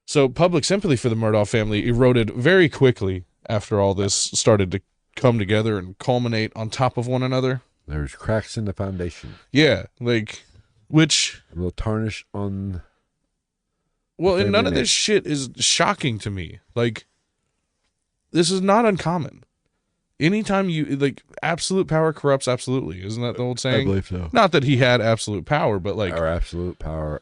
So public sympathy for the Murdaugh family eroded very quickly after all this started to come together and culminate on top of one another. There's cracks in the foundation. Yeah, like, which... A little tarnish on... Well, and none of this shit is shocking to me. Like, this is not uncommon. Anytime you... Like, absolute power corrupts absolutely. Isn't that the old saying? I believe so. Not that he had absolute power, but like... Or absolute power.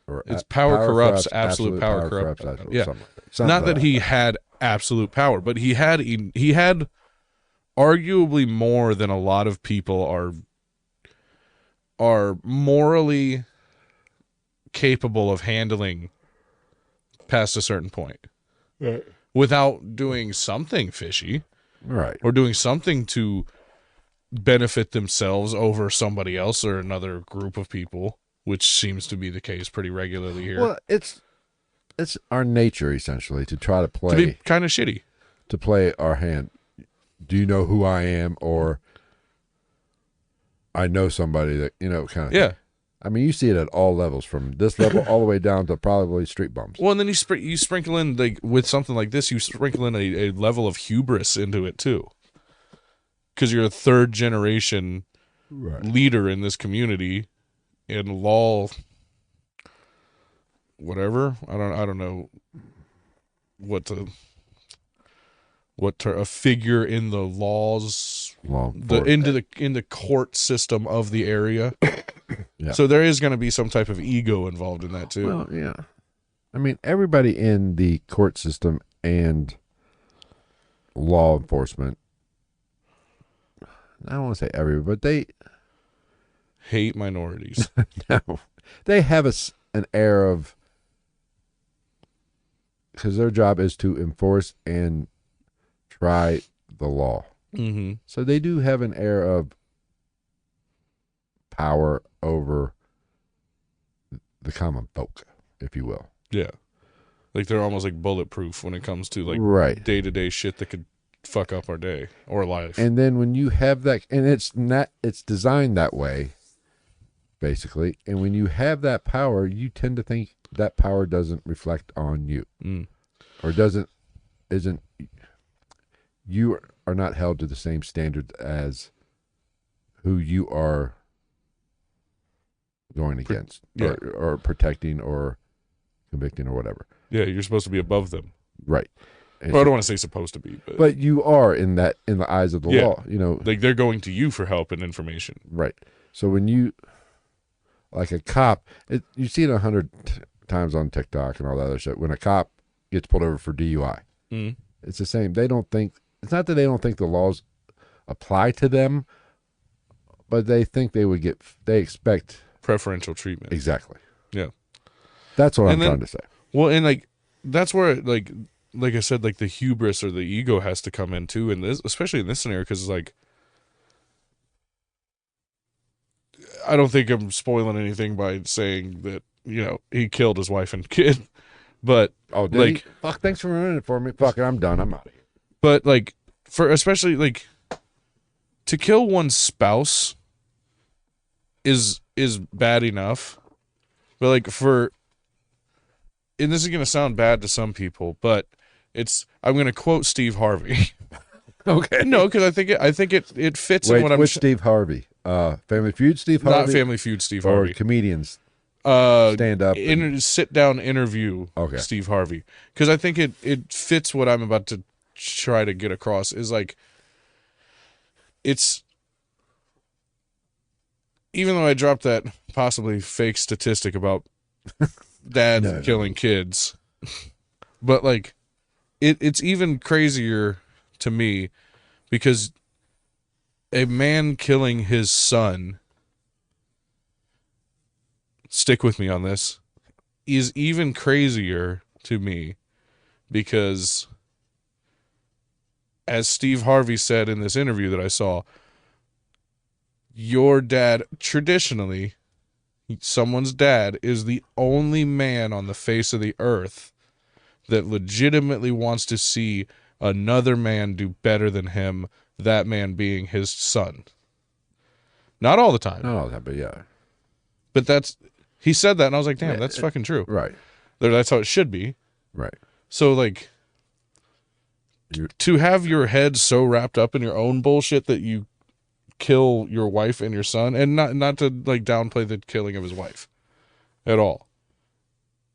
Or it's power corrupts, absolute power corrupts. Yeah. Not that he had absolute power, but he had arguably more than a lot of people are morally capable of handling past a certain point. Right. Without doing something fishy. Right. Or doing something to benefit themselves over somebody else or another group of people, which seems to be the case pretty regularly here. Well, it's our nature, essentially, to try to play... To be kind of shitty. To play our hand. Do you know who I am? Or I know somebody that, kind of... Yeah. Thing. I mean, you see it at all levels, from this level all the way down to probably street bums. Well, and then you sprinkle in, like, with something like this, you sprinkle in a level of hubris into it, too. Because you're a third-generation leader in this community, in law... Whatever. I don't know a figure in the laws, in the court system of the area. Yeah. So there is going to be some type of ego involved in that too. Well, yeah. I mean, everybody in the court system and law enforcement, I don't want to say everybody, but they hate minorities. No. They have an air of, because their job is to enforce and try the law. Mm-hmm. So they do have an air of power over the common folk, if you will. Yeah. Like they're almost like bulletproof when it comes to like day-to-day shit that could fuck up our day or life. And then when you have that, and it's designed that way, basically. And when you have that power, you tend to think that power doesn't reflect on you, or you are not held to the same standard as who you are going against, or protecting, or convicting, or whatever. Yeah, you're supposed to be above them, right? Well, I don't want to say supposed to be, but you are in the eyes of the law. Like they're going to you for help and information, right? So when you, like a cop, you see it 100 times on TikTok and all that other shit. When a cop gets pulled over for DUI, it's the same. They don't think, it's not that they don't think the laws apply to them, but they think they expect preferential treatment. Exactly. Yeah. That's what I'm trying to say. Well, and like, that's where like I said, like the hubris or the ego has to come in too, in this, especially in this scenario, because like, I don't think I'm spoiling anything by saying that, he killed his wife and kid, but fuck, thanks for ruining it for me. Fuck it, I'm done. I'm out of here. But like, especially like, to kill one's spouse is bad enough, but like and this is going to sound bad to some people, but I'm going to quote Steve Harvey. Okay. No, because I think it fits in what I'm... Which Steve Harvey? Family Feud Steve Harvey? Not Family Feud Steve Harvey. Or comedians stand up. Sit-down interview Steve Harvey. Because I think it fits what I'm about to try to get across, is like, it's... Even though I dropped that possibly fake statistic about dads killing kids, but like, it's even crazier to me, because a man killing his son, stick with me on this, is even crazier to me because, as Steve Harvey said in this interview that I saw, your dad, traditionally, someone's dad is the only man on the face of the earth that legitimately wants to see another man do better than him, that man being his son. Not all the time. Not all the time, but yeah. But he said that, and I was like, damn, that's fucking true. Right. That's how it should be. Right. So, like, to have your head so wrapped up in your own bullshit that you kill your wife and your son, and not to, like, downplay the killing of his wife at all.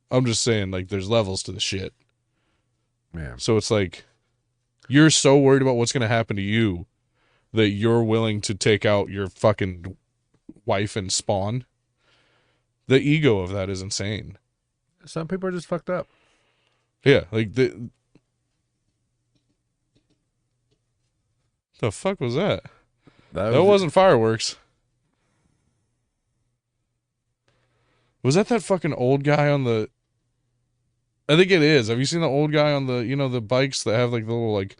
I'm just saying, like, there's levels to the shit. Yeah. So it's like, you're so worried about what's going to happen to you that you're willing to take out your fucking wife and spawn. The ego of that is insane. Some people are just fucked up. Yeah, like the fuck was that? That wasn't fireworks. Was that fucking old guy on the... I think it is. Have you seen the old guy on the, the bikes that have like the little like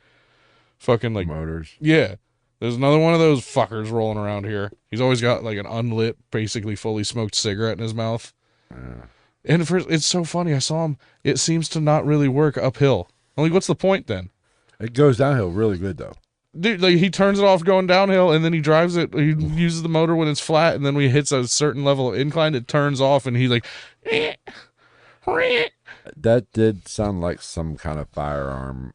fucking like motors? Yeah. There's another one of those fuckers rolling around here. He's always got like an unlit, basically fully smoked cigarette in his mouth. Yeah. And it's so funny. I saw him. It seems to not really work uphill. I'm like, what's the point then? It goes downhill really good though. Dude, like he turns it off going downhill, and then he drives it. He uses the motor when it's flat, and then when he hits a certain level of incline, it turns off, and he's like, That did sound like some kind of firearm.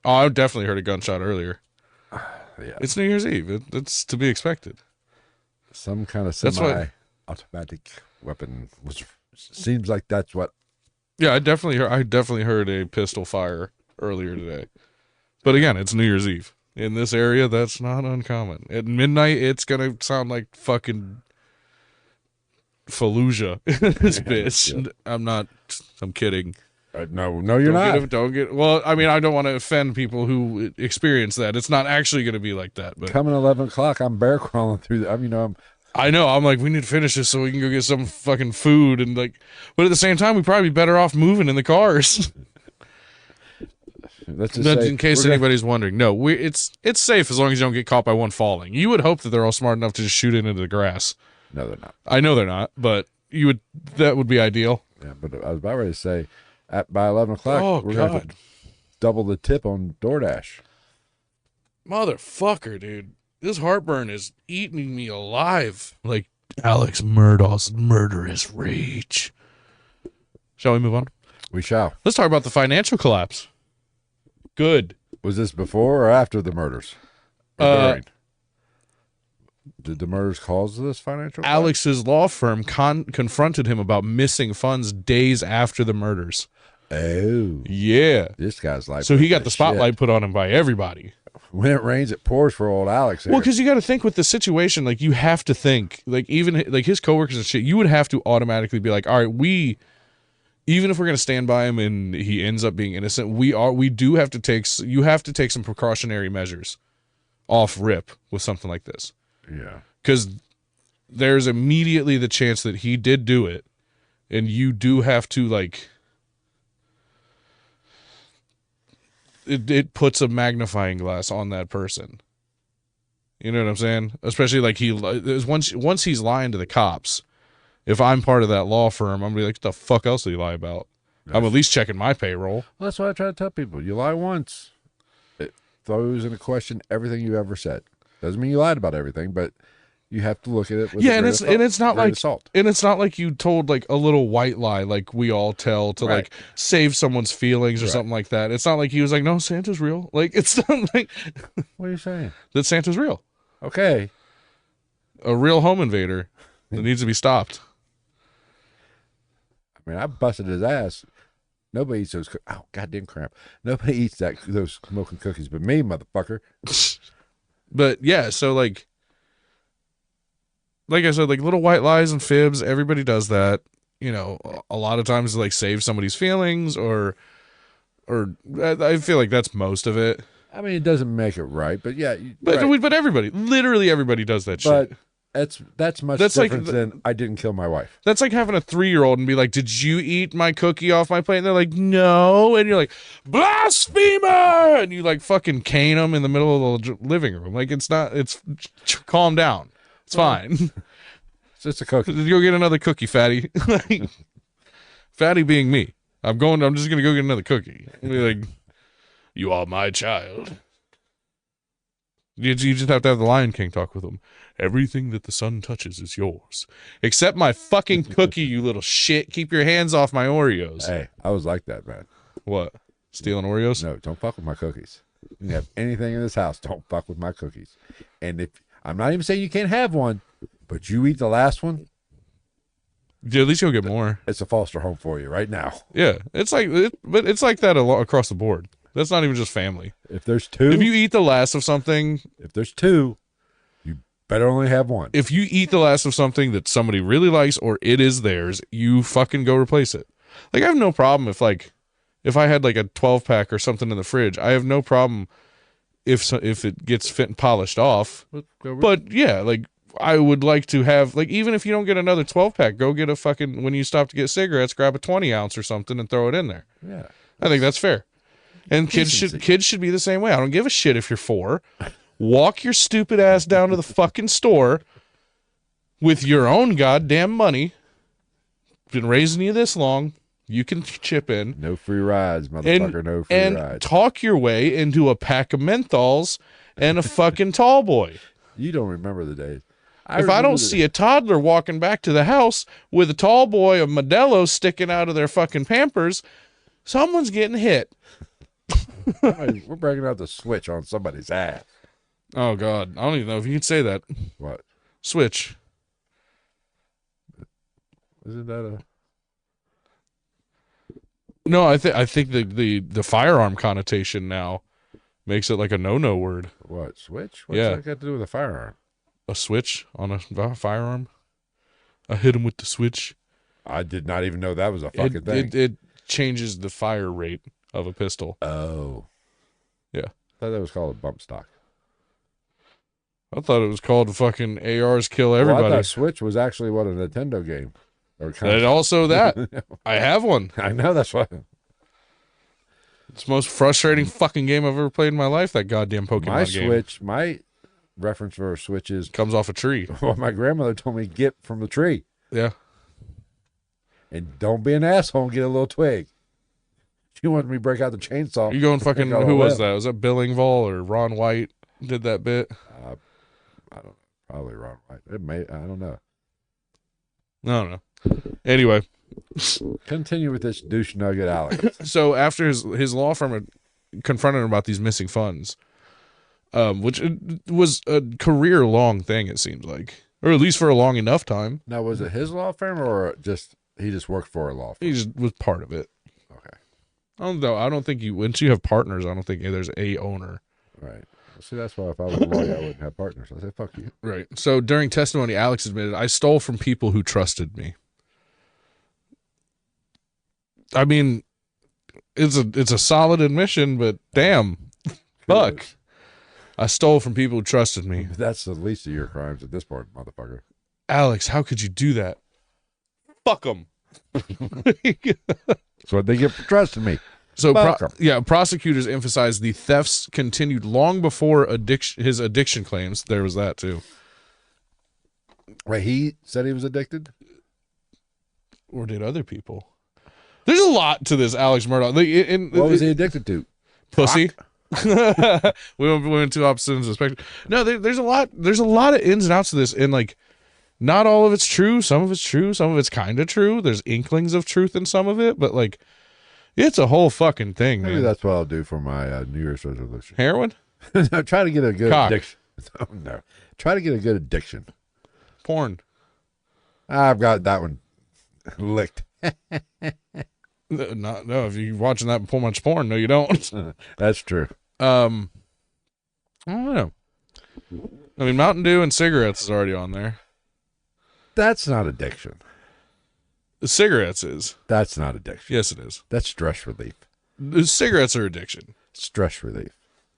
Oh, I definitely heard a gunshot earlier. Yeah. It's New Year's Eve. It's to be expected. Some kind of semi-automatic weapon. Seems like that's what. Yeah, I definitely heard a pistol fire earlier today. But again, it's New Year's Eve. In this area, that's not uncommon. At midnight, it's going to sound like fucking Fallujah. This bitch. Yeah. I'm kidding. No, you're not. Well, I mean, I don't want to offend people who experience that. It's not actually going to be like that. But coming 11 o'clock, I'm bear crawling through. I know. I'm like, we need to finish this so we can go get some fucking food and like. But at the same time, we'd probably be better off moving in the cars. Let's just say, in case anybody's wondering, no, it's safe as long as you don't get caught by one falling. You would hope that they're all smart enough to just shoot it into the grass. No, they're not. I know they're not, but that would be ideal. Yeah, but I was about ready to say, by 11 o'clock, we're going to have to double the tip on DoorDash. Motherfucker, dude. This heartburn is eating me alive. Like Alex Murdaugh's murderous rage. Shall we move on? We shall. Let's talk about the financial collapse. Good. Was this before or after the murders? Did the murders cause this financial collapse? Alex's law firm confronted him about missing funds days after the murders. Oh. Yeah. This guy's like... So he got the spotlight put on him by everybody. When it rains, it pours for old Alex here. Well, because you got to think with the situation, like you have to think, like even like his coworkers and shit, you would have to automatically be like, all right, even if we're going to stand by him and he ends up being innocent, you have to take some precautionary measures off rip with something like this. Yeah. Because there's immediately the chance that he did do it, and you do have to, like, it puts a magnifying glass on that person. You know what I'm saying? Especially, like, once he's lying to the cops, if I'm part of that law firm, I'm going to be like, what the fuck else did he lie about? I'm at least checking my payroll. Well, that's what I try to tell people. You lie once, it throws into question everything you ever said. Doesn't mean you lied about everything, but you have to look at it with it's not like you told like a little white lie like we all tell to like save someone's feelings or something like that. It's not like he was like, no, Santa's real. Like, it's not like what are you saying? That Santa's real. Okay. A real home invader that needs to be stopped. I mean, I busted his ass. Nobody eats those. Oh, goddamn crap! Nobody eats those smoking cookies, but me, motherfucker. But yeah, so like I said, like little white lies and fibs, everybody does that. You know, a lot of times to like save somebody's feelings or I feel like that's most of it. I mean, it doesn't make it right, but yeah. But everybody, literally everybody does that shit. But that's much That's different like than I didn't kill my wife. That's like having a 3-year-old and be like, "Did you eat my cookie off my plate?" And they're like, "No," and you're like, "Blasphemer!" And you like fucking cane them in the middle of the living room. Like it's not. It's calm down. It's fine. It's just a cookie. Go get another cookie, fatty. Fatty being me. I'm just gonna go get another cookie. And be like, "You are my child." You just have to have the Lion King talk with him. Everything that the sun touches is yours. Except my fucking cookie, you little shit. Keep your hands off my Oreos. Hey, I was like that, man. What? Stealing Oreos? No, don't fuck with my cookies. You can have anything in this house. Don't fuck with my cookies. And if I'm not even saying you can't have one, but you eat the last one, Yeah, at least you'll get more. it's a foster home for you right now. Yeah, it's like that across the board. That's not even just family. If there's two, If you eat the last of something, you better only have one. if you eat the last of something that somebody really likes or it is theirs, you fucking go replace it. Like I have no problem if I had like a 12-pack or something in the fridge. I have no problem if it gets fit and polished off. But yeah, like I would like to have, like, even if you don't get another 12-pack, go get a fucking, when you stop to get cigarettes, grab a 20-ounce or something and throw it in there. Yeah, I think that's fair. And kids should be the same way. I don't give a shit if you're 4. Walk your stupid ass down to the fucking store with your own goddamn money. Been raising you this long. You can chip in. no free rides, motherfucker. No free and rides. talk your way into a pack of menthols and a fucking tall boy. You don't remember the days. If I don't see a toddler walking back to the house with a tall boy of Modelo sticking out of their fucking Pampers, someone's getting hit. We're breaking out the switch on somebody's ass. Oh, God. I don't even know if you can say that. What? Switch. Isn't that a... No, I think the firearm connotation now makes it like a no-no word. What? Switch? What's Yeah. that got to do with a firearm? A switch on a firearm? I hit him with the switch. I did not even know that was a fucking thing. It changes the fire rate of a pistol. Oh. Yeah. I thought that was called a bump stock. I thought it was called fucking ARs kill Well, everybody. I thought Switch was actually what, a Nintendo game. Or And also that. I have one. I know, that's why. It's the most frustrating fucking game I've ever played in my life, that goddamn Pokemon game. My reference for a Switch is Comes off a tree. what my grandmother told me to get from the tree. Yeah. And don't be an asshole and get a little twig. She wanted me to break out the chainsaw. You going fucking, Got a who was whip. that? Was that Billingvall or Ron White did that bit? I don't know. Probably wrong. It may. I don't know. I don't know. Anyway, Continue with this douche nugget, Alex. so after his law firm had confronted him about these missing funds, which was a career-long thing, it seems like. Or at least for a long enough time. Now, was it his law firm or he just worked for a law firm? He just was part of it. Okay. I don't think once you have partners, I don't think there's a owner. Right. See, that's why if I was a lawyer, I wouldn't have partners. I say, fuck you. Right. So during testimony, Alex admitted, I stole from people who trusted me. I mean, it's a solid admission, but damn, fuck. I stole from people who trusted me. That's the least of your crimes at this point, motherfucker. Alex, how could you do that? Fuck them. That's what they get for trusting me. So, Fuck 'em. prosecutors emphasized the thefts continued long before his addiction claims. There was that too. Wait, he said he was addicted? Or did other people? There's a lot to this Alex Murdaugh. What was he addicted to? Pussy. we went to opposite ends of the spectrum. No, there's a lot. There's a lot of ins and outs to this, and like, not all of it's true. Some of it's true. Some of it's kind of true. There's inklings of truth in some of it, but like, it's a whole fucking thing, Maybe man. that's what I'll do for my New Year's resolution. Heroin, No, try to get a good Cock. addiction. Oh, no. Try to get a good addiction. porn. I've got that one licked. No, if you're watching that much porn, no, you don't. That's true. I don't know. I mean, Mountain Dew and cigarettes is already on there. That's not addiction. The cigarettes is. That's not addiction. Yes, it is. That's stress relief. The cigarettes are addiction. Stress relief.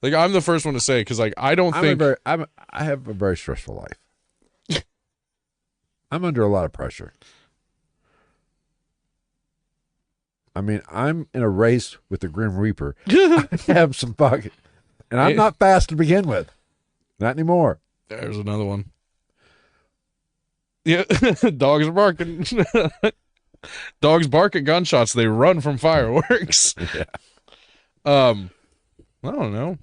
Like, I'm the first one to say, because, like, I don't think... I have a very stressful life. I'm under a lot of pressure. I mean, I'm in a race with the Grim Reaper. I have some fucking... And I'm not fast to begin with. Not anymore. There's another one. Yeah, dogs are barking. Dogs bark at gunshots. They run from fireworks. Yeah. I don't know.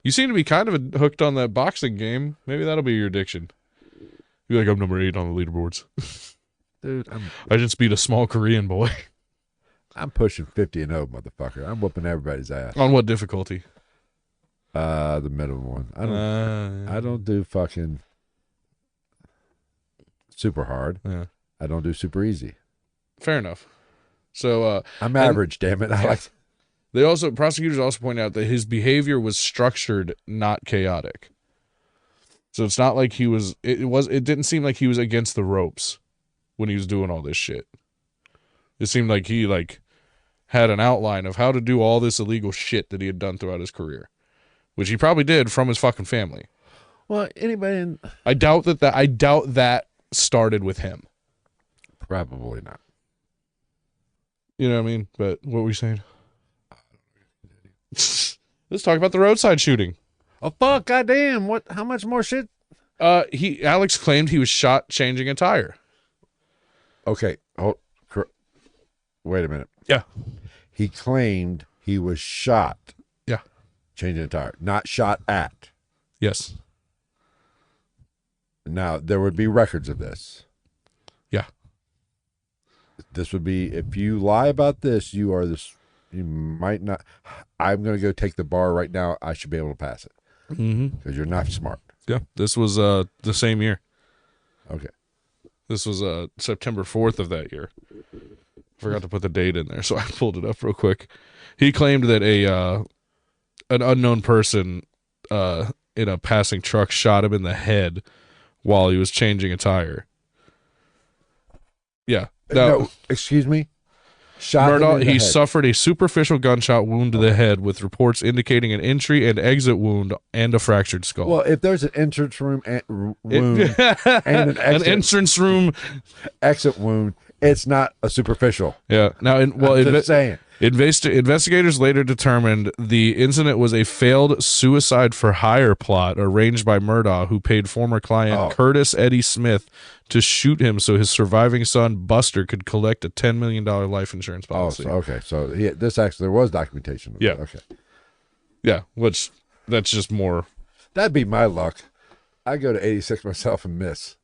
You seem to be kind of hooked on that boxing game. Maybe that'll be your addiction. You're like, I'm number 8 on the leaderboards. Dude, I just beat a small Korean boy. I'm pushing 50-0, motherfucker. I'm whooping everybody's ass. On what difficulty? The minimum one. I don't do fucking super hard. Yeah. I don't do super easy. Fair enough. So I'm average, damn it. Prosecutors also point out that his behavior was structured, not chaotic. So it's not like it didn't seem like he was against the ropes when he was doing all this shit. It seemed like he had an outline of how to do all this illegal shit that he had done throughout his career, which he probably did from his fucking family. Well, anybody I doubt that started with him. Probably not. You know what I mean? But what were you saying? Let's talk about the roadside shooting. Oh fuck! Goddamn! What? How much more shit? Alex claimed he was shot changing a tire. Okay. Wait a minute. Yeah. He claimed he was shot. Yeah. Changing a tire, not shot at. Yes. Now there would be records of this. Yeah. This would be, if you lie about this, you might not. I'm going to go take the bar right now. I should be able to pass it. Because you're not smart. Yeah. This was the same year. Okay. This was September 4th of that year. Forgot to put the date in there, so I pulled it up real quick. He claimed that an unknown person in a passing truck shot him in the head while he was changing a tire. Yeah. No, excuse me? Murdaugh, he suffered a superficial gunshot wound to the head with reports indicating an entry and exit wound and a fractured skull. Well, if there's an entrance room wound and an entrance room exit wound, it's not a superficial. Yeah. Now, just saying. Investigators later determined the incident was a failed suicide for hire plot arranged by Murdaugh, who paid former client Curtis Eddie Smith to shoot him so his surviving son Buster could collect a $10 million life insurance policy. So this actually, there was documentation. Yeah. Okay. Yeah, which that's just more. That'd be my luck. I go to 86 myself and miss.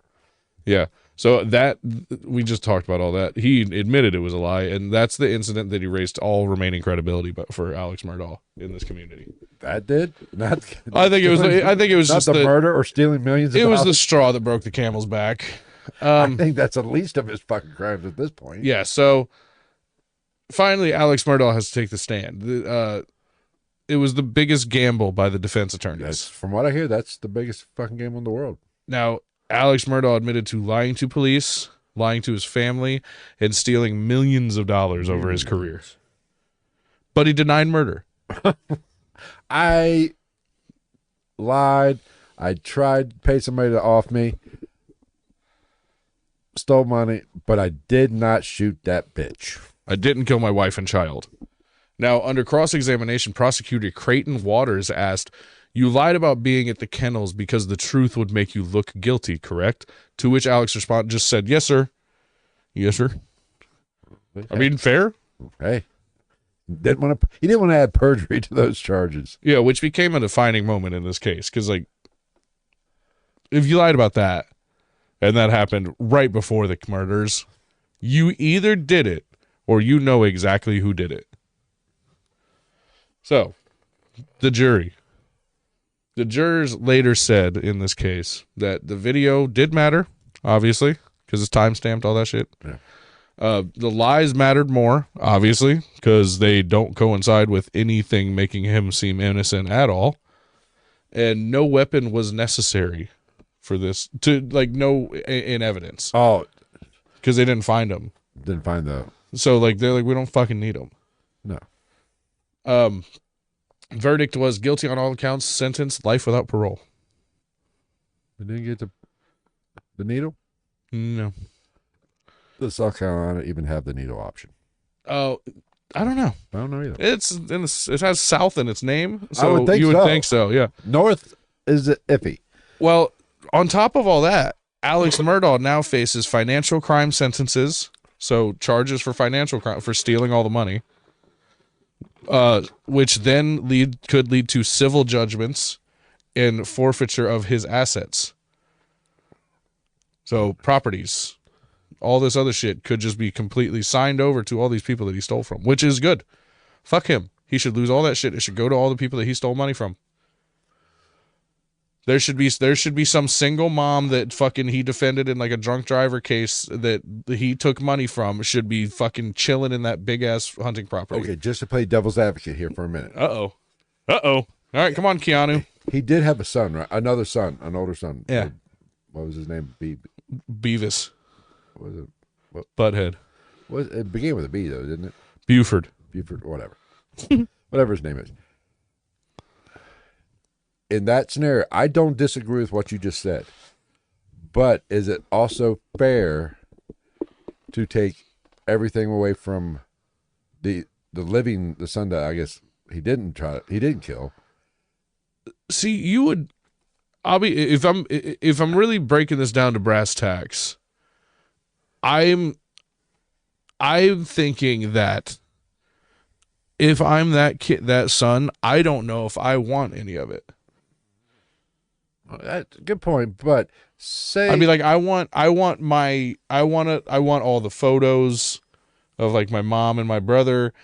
Yeah. So that, we just talked about all that. He admitted it was a lie, and that's the incident that erased all remaining credibility for Alex Murdaugh in this community. That did? I think it was not just the murder or stealing millions of dollars. It was the straw that broke the camel's back. I think that's the least of his fucking crimes at this point. Yeah, so finally Alex Murdaugh has to take the stand. It was the biggest gamble by the defense attorneys. From what I hear, that's the biggest fucking gamble in the world. Now, Alex Murdaugh admitted to lying to police, lying to his family, and stealing millions of dollars over his career. But he denied murder. I lied. I tried to pay somebody to off me. Stole money, but I did not shoot that bitch. I didn't kill my wife and child. Now, under cross-examination, prosecutor Creighton Waters asked, "You lied about being at the kennels because the truth would make you look guilty, correct?" To which Alex just said, "Yes, sir. Yes, sir." I mean, fair. Hey, he didn't want to add perjury to those charges. Yeah, which became a defining moment in this case, because if you lied about that, and that happened right before the murders, you either did it or you know exactly who did it. So, the jury. The jurors later said in this case that the video did matter, obviously, because it's time-stamped, all that shit. Yeah. The lies mattered more, obviously, because they don't coincide with anything making him seem innocent at all. And no weapon was necessary for this, in evidence. Oh. Because they didn't find them. Didn't find the... So, they're like, we don't fucking need them. No. Verdict was guilty on all accounts, sentence life without parole. They didn't get the needle? No. Does South Carolina even have the needle option? Oh, I don't know. I don't know either. It has South in its name, so I would think you would so. think so, yeah. North is iffy. Well, on top of all that, Alex Murdaugh now faces financial crime sentences, so charges for financial crime for stealing all the money, which then could lead to civil judgments and forfeiture of his assets. So properties, all this other shit could just be completely signed over to all these people that he stole from, which is good. Fuck him. He should lose all that shit. It should go to all the people that he stole money from. There should be some single mom that fucking he defended in like a drunk driver case that he took money from should be fucking chilling in that big ass hunting property. Okay, just to play devil's advocate here for a minute. Uh-oh. All right, come on, Keanu. He did have a son, right? Another son, an older son. Yeah. What was his name? Beavis. What was it? Butthead. It began with a B, though, didn't it? Buford, whatever. Whatever his name is. In that scenario, I don't disagree with what you just said. But is it also fair to take everything away from the son that I guess he didn't kill? See, if I'm really breaking this down to brass tacks, I'm thinking that if I'm that son, I don't know if I want any of it. That's a good point, but I'd be like, I want all the photos of like my mom and my brother.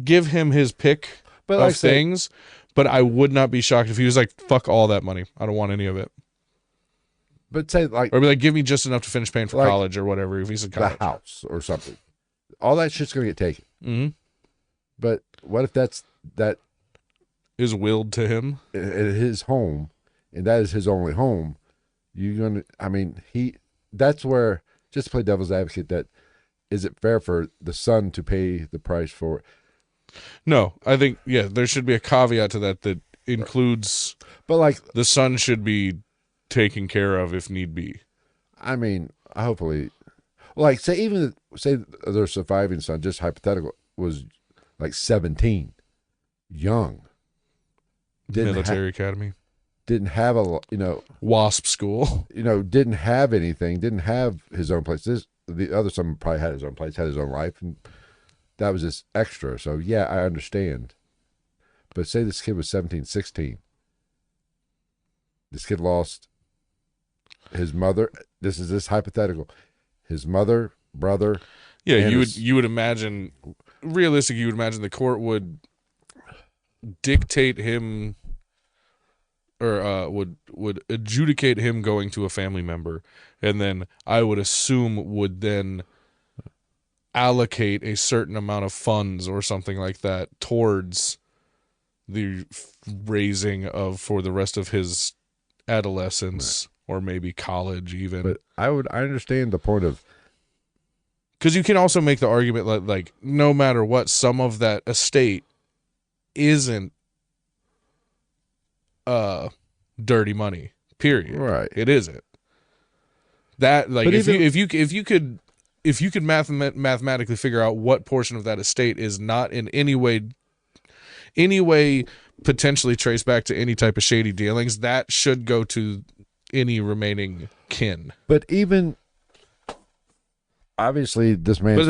Give him his pick of things, but I would not be shocked if he was like, fuck all that money. I don't want any of it. But say like, or be like, give me just enough to finish paying for college or whatever. If he's in college, the house or something, all that shit's gonna get taken. Mm-hmm. But what if that is willed to him at his home, and that is his only home? That's where, just to play devil's advocate, that is it fair for the son to pay the price for it? No, I think there should be a caveat to that includes, but like the son should be taken care of if need be. I mean, hopefully, like say their surviving son, just hypothetical, was like 17, young, Military academy, didn't have WASP school, didn't have anything, didn't have his own place. The other son probably had his own place, had his own life, and that was just extra. So yeah, I understand. But say this kid was 17, 16. This kid lost his mother. This is hypothetical. His mother, brother. Yeah, you would imagine, realistically, you would imagine the court would dictate him, or would adjudicate him going to a family member, and then I would assume would then allocate a certain amount of funds or something like that towards the raising for the rest of his adolescence, right, or maybe college even. But I understand the point of, because you can also make the argument like no matter what, some of that estate isn't dirty money. Period. Right. It isn't. That like if you could mathematically figure out what portion of that estate is not in any way potentially traced back to any type of shady dealings, that should go to any remaining kin. But even obviously this man, but at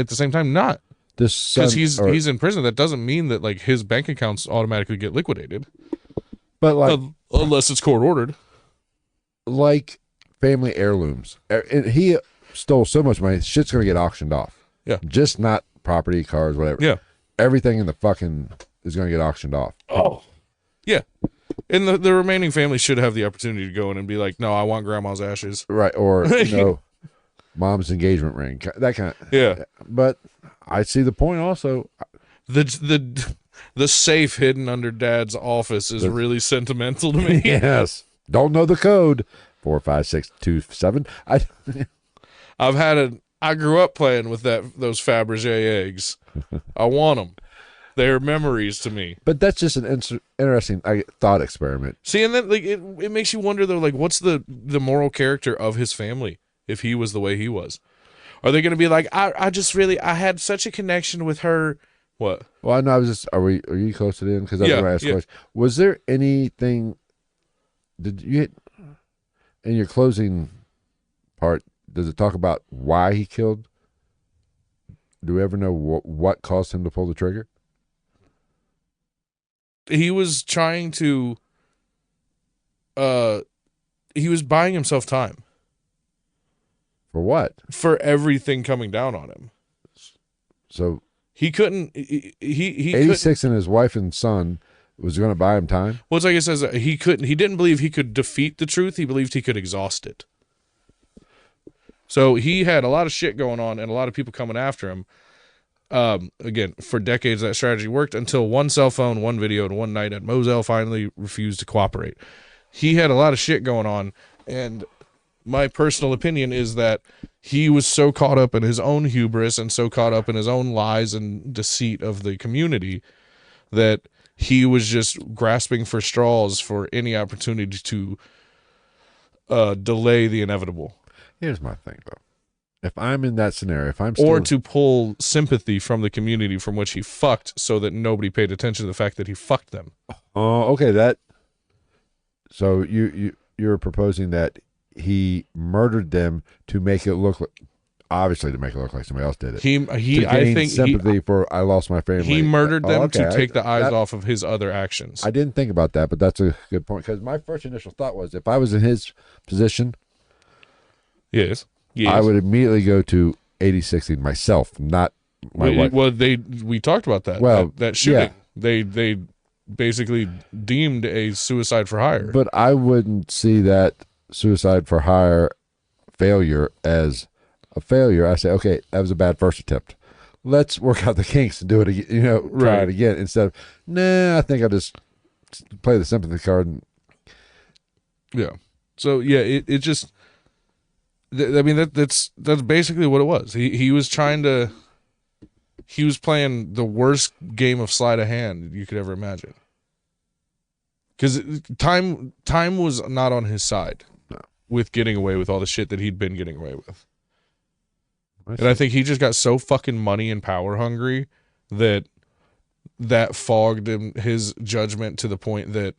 the same time not. Because he's in prison, that doesn't mean that like his bank accounts automatically get liquidated. But like unless it's court ordered. Like family heirlooms. And he stole so much money, shit's gonna get auctioned off. Yeah. Just not property, cars, whatever. Yeah. Everything in the fucking is gonna get auctioned off. Oh. Yeah. And the remaining family should have the opportunity to go in and be like, no, I want grandma's ashes. Right. Or mom's engagement ring. That kind of. Yeah. But I see the point also. The safe hidden under dad's office is really sentimental to me. Yes. Don't know the code. 45627. I grew up playing with those Fabergé eggs. I want them. They're memories to me. But that's just an interesting thought experiment. See, and then like it makes you wonder though, like what's the moral character of his family if he was the way he was? Are they going to be like, I just really I had such a connection with her? What? Well, I know. I was just. Are you close to the end? Because I was going to ask a question. Was there anything? Did you in your closing part? Does it talk about why he killed? Do we ever know what caused him to pull the trigger? He was trying to. He was buying himself time. For what? For everything coming down on him. So he couldn't. He 86 couldn't, and his wife and son was going to buy him time. Well, it's like it says he couldn't. He didn't believe he could defeat the truth. He believed he could exhaust it. So he had a lot of shit going on and a lot of people coming after him. Again, for decades that strategy worked until one cell phone, one video, and one night at Moselle finally refused to cooperate. He had a lot of shit going on, and my personal opinion is that he was so caught up in his own hubris and so caught up in his own lies and deceit of the community that he was just grasping for straws for any opportunity to delay the inevitable. Here's my thing, though. If I'm in that scenario, if I'm still... Or to pull sympathy from the community from which he fucked so that nobody paid attention to the fact that he fucked them. Oh, okay. That. So you're proposing that he murdered them to make it look like, obviously to make it look like somebody else did it. I think sympathy for I lost my family. He murdered them to take the eyes off of his other actions. I didn't think about that, but that's a good point because my first initial thought was if I was in his position, yes, I would immediately go to 80-60 myself, not my wife. Well, we talked about that. Well, that shooting, they basically deemed a suicide for hire. But I wouldn't see that suicide for hire failure as a failure. I say, okay, that was a bad first attempt. Let's work out the kinks and do it again, try it again instead of, I think I'll just play the sympathy card. And... Yeah. So, yeah, it just, I mean, that's basically what it was. He was he was playing the worst game of sleight of hand you could ever imagine. Because time was not on his side with getting away with all the shit that he'd been getting away with. And I think he just got so fucking money and power hungry that fogged his judgment to the point that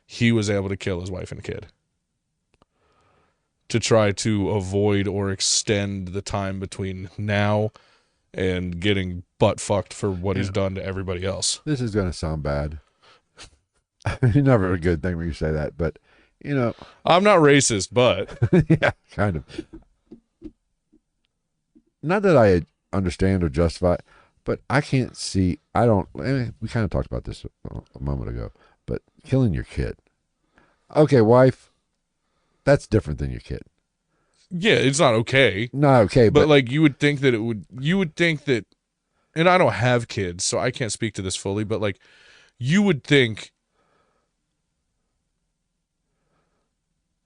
he was able to kill his wife and kid to try to avoid or extend the time between now and getting butt fucked for what he's done to everybody else. This is going to sound bad. It's never a good thing when you say that, but I'm not racist, but yeah, kind of. Not that I understand or justify, but I can't see. We kind of talked about this a moment ago, but killing your kid. Okay, wife, that's different than your kid. Yeah, it's not okay. Not okay, but like you would think that and I don't have kids, so I can't speak to this fully, but like you would think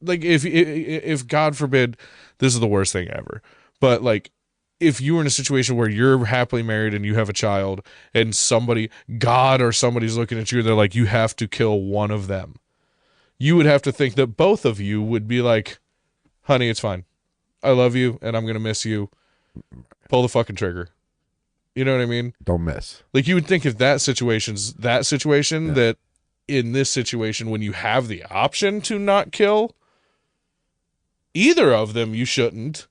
like if God forbid, this is the worst thing ever, but like if you were in a situation where you're happily married and you have a child and God or somebody's looking at you and they're like, you have to kill one of them, you would have to think that both of you would be like, honey, it's fine. I love you and I'm going to miss you. Pull the fucking trigger. You know what I mean? Don't miss. Like you would think if that in this situation, when you have the option to not kill either of them, you shouldn't.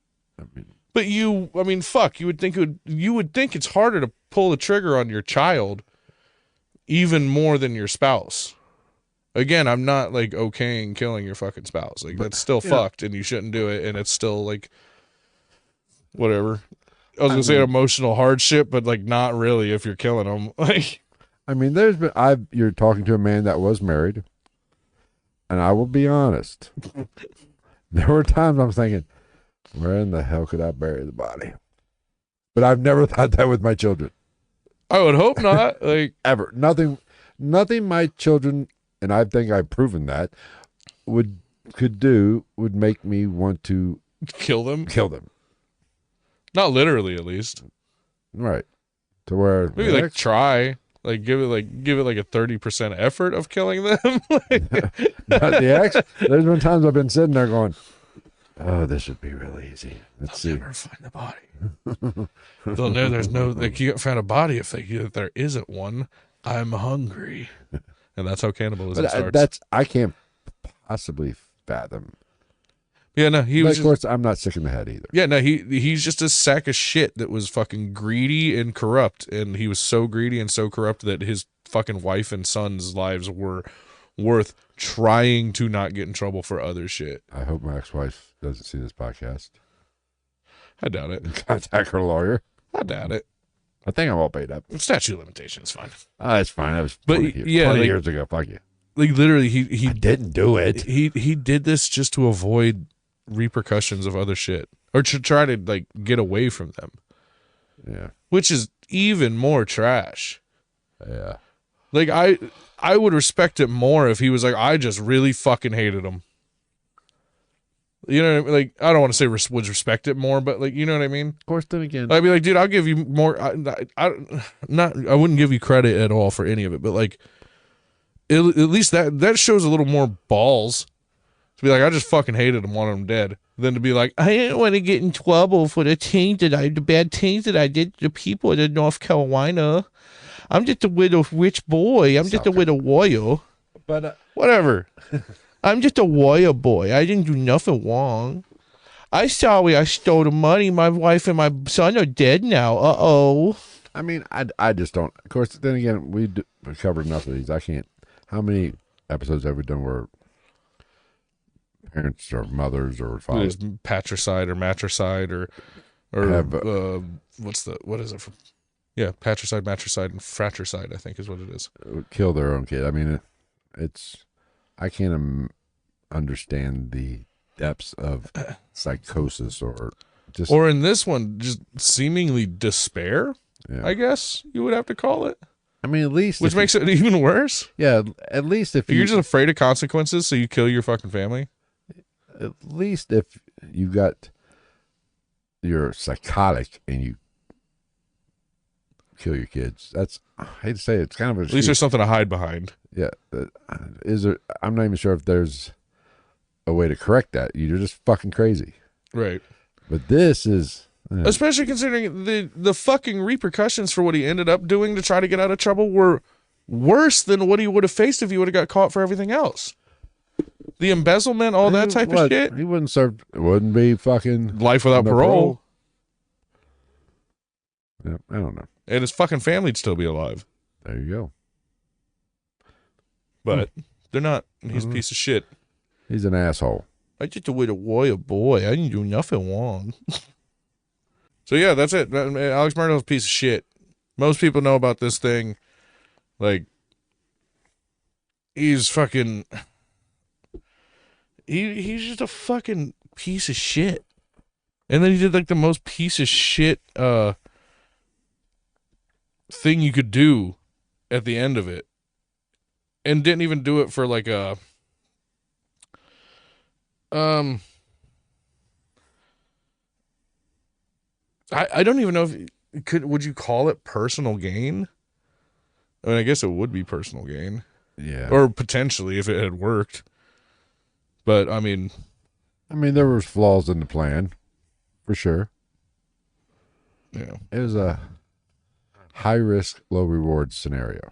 But you would think it's harder to pull the trigger on your child even more than your spouse. Again, I'm not like okaying killing your fucking spouse. Like that's still fucked and you shouldn't do it. And it's still like, whatever. I was going to say emotional hardship, but like not really if you're killing them. Like, I mean, you're talking to a man that was married, and I will be honest. There were times I'm thinking, where in the hell could I bury the body? But I've never thought that with my children. I would hope not. Like ever. Nothing my children, and I think I've proven that, would make me want to kill them. Not literally, at least. Right. To where maybe like try. Like give it like a 30% effort of killing them. But the ex, there's been times I've been sitting there going, oh, this should be really easy. Let's see. Never find the body. They'll know there's no, like, you can't find a body if there isn't one. I'm hungry. And that's how cannibalism starts. I can't possibly fathom. Yeah, no, he was. Of course, I'm not sick in the head either. Yeah, no, he's just a sack of shit that was fucking greedy and corrupt, and he was so greedy and so corrupt that his fucking wife and son's lives were worth trying to not get in trouble for other shit. I hope my ex-wife doesn't see this podcast. I doubt it. Contact her lawyer. I doubt it. I think I'm all paid up. Statute of limitations, fine. It's fine. That was 20 years ago. Fuck you. Like literally, he didn't do it. He did this just to avoid repercussions of other shit, or to try to like get away from them. Yeah, which is even more trash. Yeah, like I would respect it more if he was like, I just really fucking hated him. You know what I mean? Like, I don't want to say would respect it more, but like, you know what I mean? Of course, then again, I'd be like, dude, I'll give you more. I wouldn't give you credit at all for any of it, but like, at least that shows a little more balls. To be like, I just fucking hated him, wanted him dead. Than to be like, I didn't want to get in trouble for the bad things that I did to the people in North Carolina. I'm just a little rich boy. I'm just a little warrior. But whatever. I'm just a warrior boy. I didn't do nothing wrong. I'm sorry I stole the money. My wife and my son are dead now. Uh-oh. I mean, I just don't. Of course, then again, we covered enough of these. I can't. How many episodes have we done where parents or mothers or fathers, patricide or matricide or what is it from? Yeah, patricide, matricide, and fratricide, I think is what it is. Kill their own kid. I mean, I can't understand the depths of psychosis or in this one, just seemingly despair. Yeah. I guess you would have to call it. I mean, at least which makes it even worse. Yeah, at least if you're just afraid of consequences, so you kill your fucking family. At least if you're psychotic and you kill your kids, I hate to say it, it's kind of at least there's something to hide behind. Yeah, I'm not even sure if there's a way to correct that. You're just fucking crazy, right? But this is, especially considering the fucking repercussions for what he ended up doing to try to get out of trouble were worse than what he would have faced if he would have got caught for everything else. The embezzlement, all that type of shit. He wouldn't serve. It wouldn't be fucking life without parole. Yeah, I don't know. And his fucking family'd still be alive. There you go. But they're not. He's a piece of shit. He's an asshole. I just a little warrior boy. I didn't do nothing wrong. So yeah, that's it. Alex Murdaugh's a piece of shit. Most people know about this thing. Like, he's fucking. He's just a fucking piece of shit. And then he did like the most piece of shit thing you could do at the end of it. And didn't even do it for like a I don't even know if would you call it personal gain? I mean, I guess it would be personal gain. Yeah. Or potentially if it had worked. But I mean there was flaws in the plan, for sure. Yeah. It was a high risk, low reward scenario.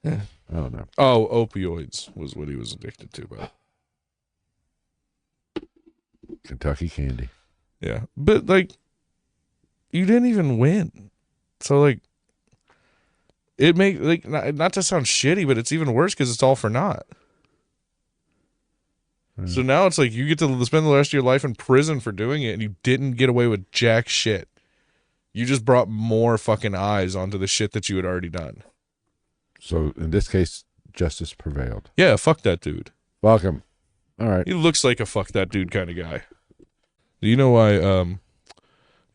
Yeah. I don't know. Oh, opioids was what he was addicted to, but Kentucky candy. Yeah. But like you didn't even win. So like it makes like not to sound shitty, but it's even worse because it's all for naught. So now it's like you get to spend the rest of your life in prison for doing it, and you didn't get away with jack shit. You just brought more fucking eyes onto the shit that you had already done. So in this case, justice prevailed. Yeah, fuck that dude. Fuck him. All right. He looks like a fuck that dude kind of guy. Do you know why?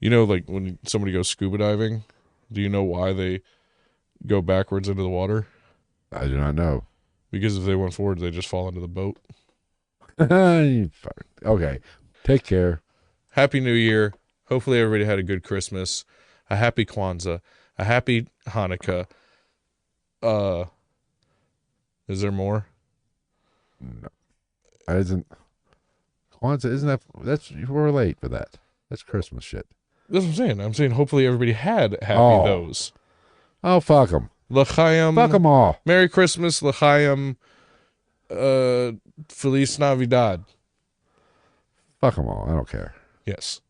Like when somebody goes scuba diving, do you know why they go backwards into the water? I do not know. Because if they went forward, they just fall into the boat. Okay. Take care. Happy New Year. Hopefully everybody had a good Christmas, a happy Kwanzaa, a happy Hanukkah. Is there more? No, isn't Kwanzaa? That's we're late for that. That's Christmas shit. That's what I'm saying. I'm saying hopefully everybody had happy those. Oh, fuck them. L'chaim. Fuck them all. Merry Christmas, L'chaim. Feliz Navidad. Fuck them all. I don't care. Yes.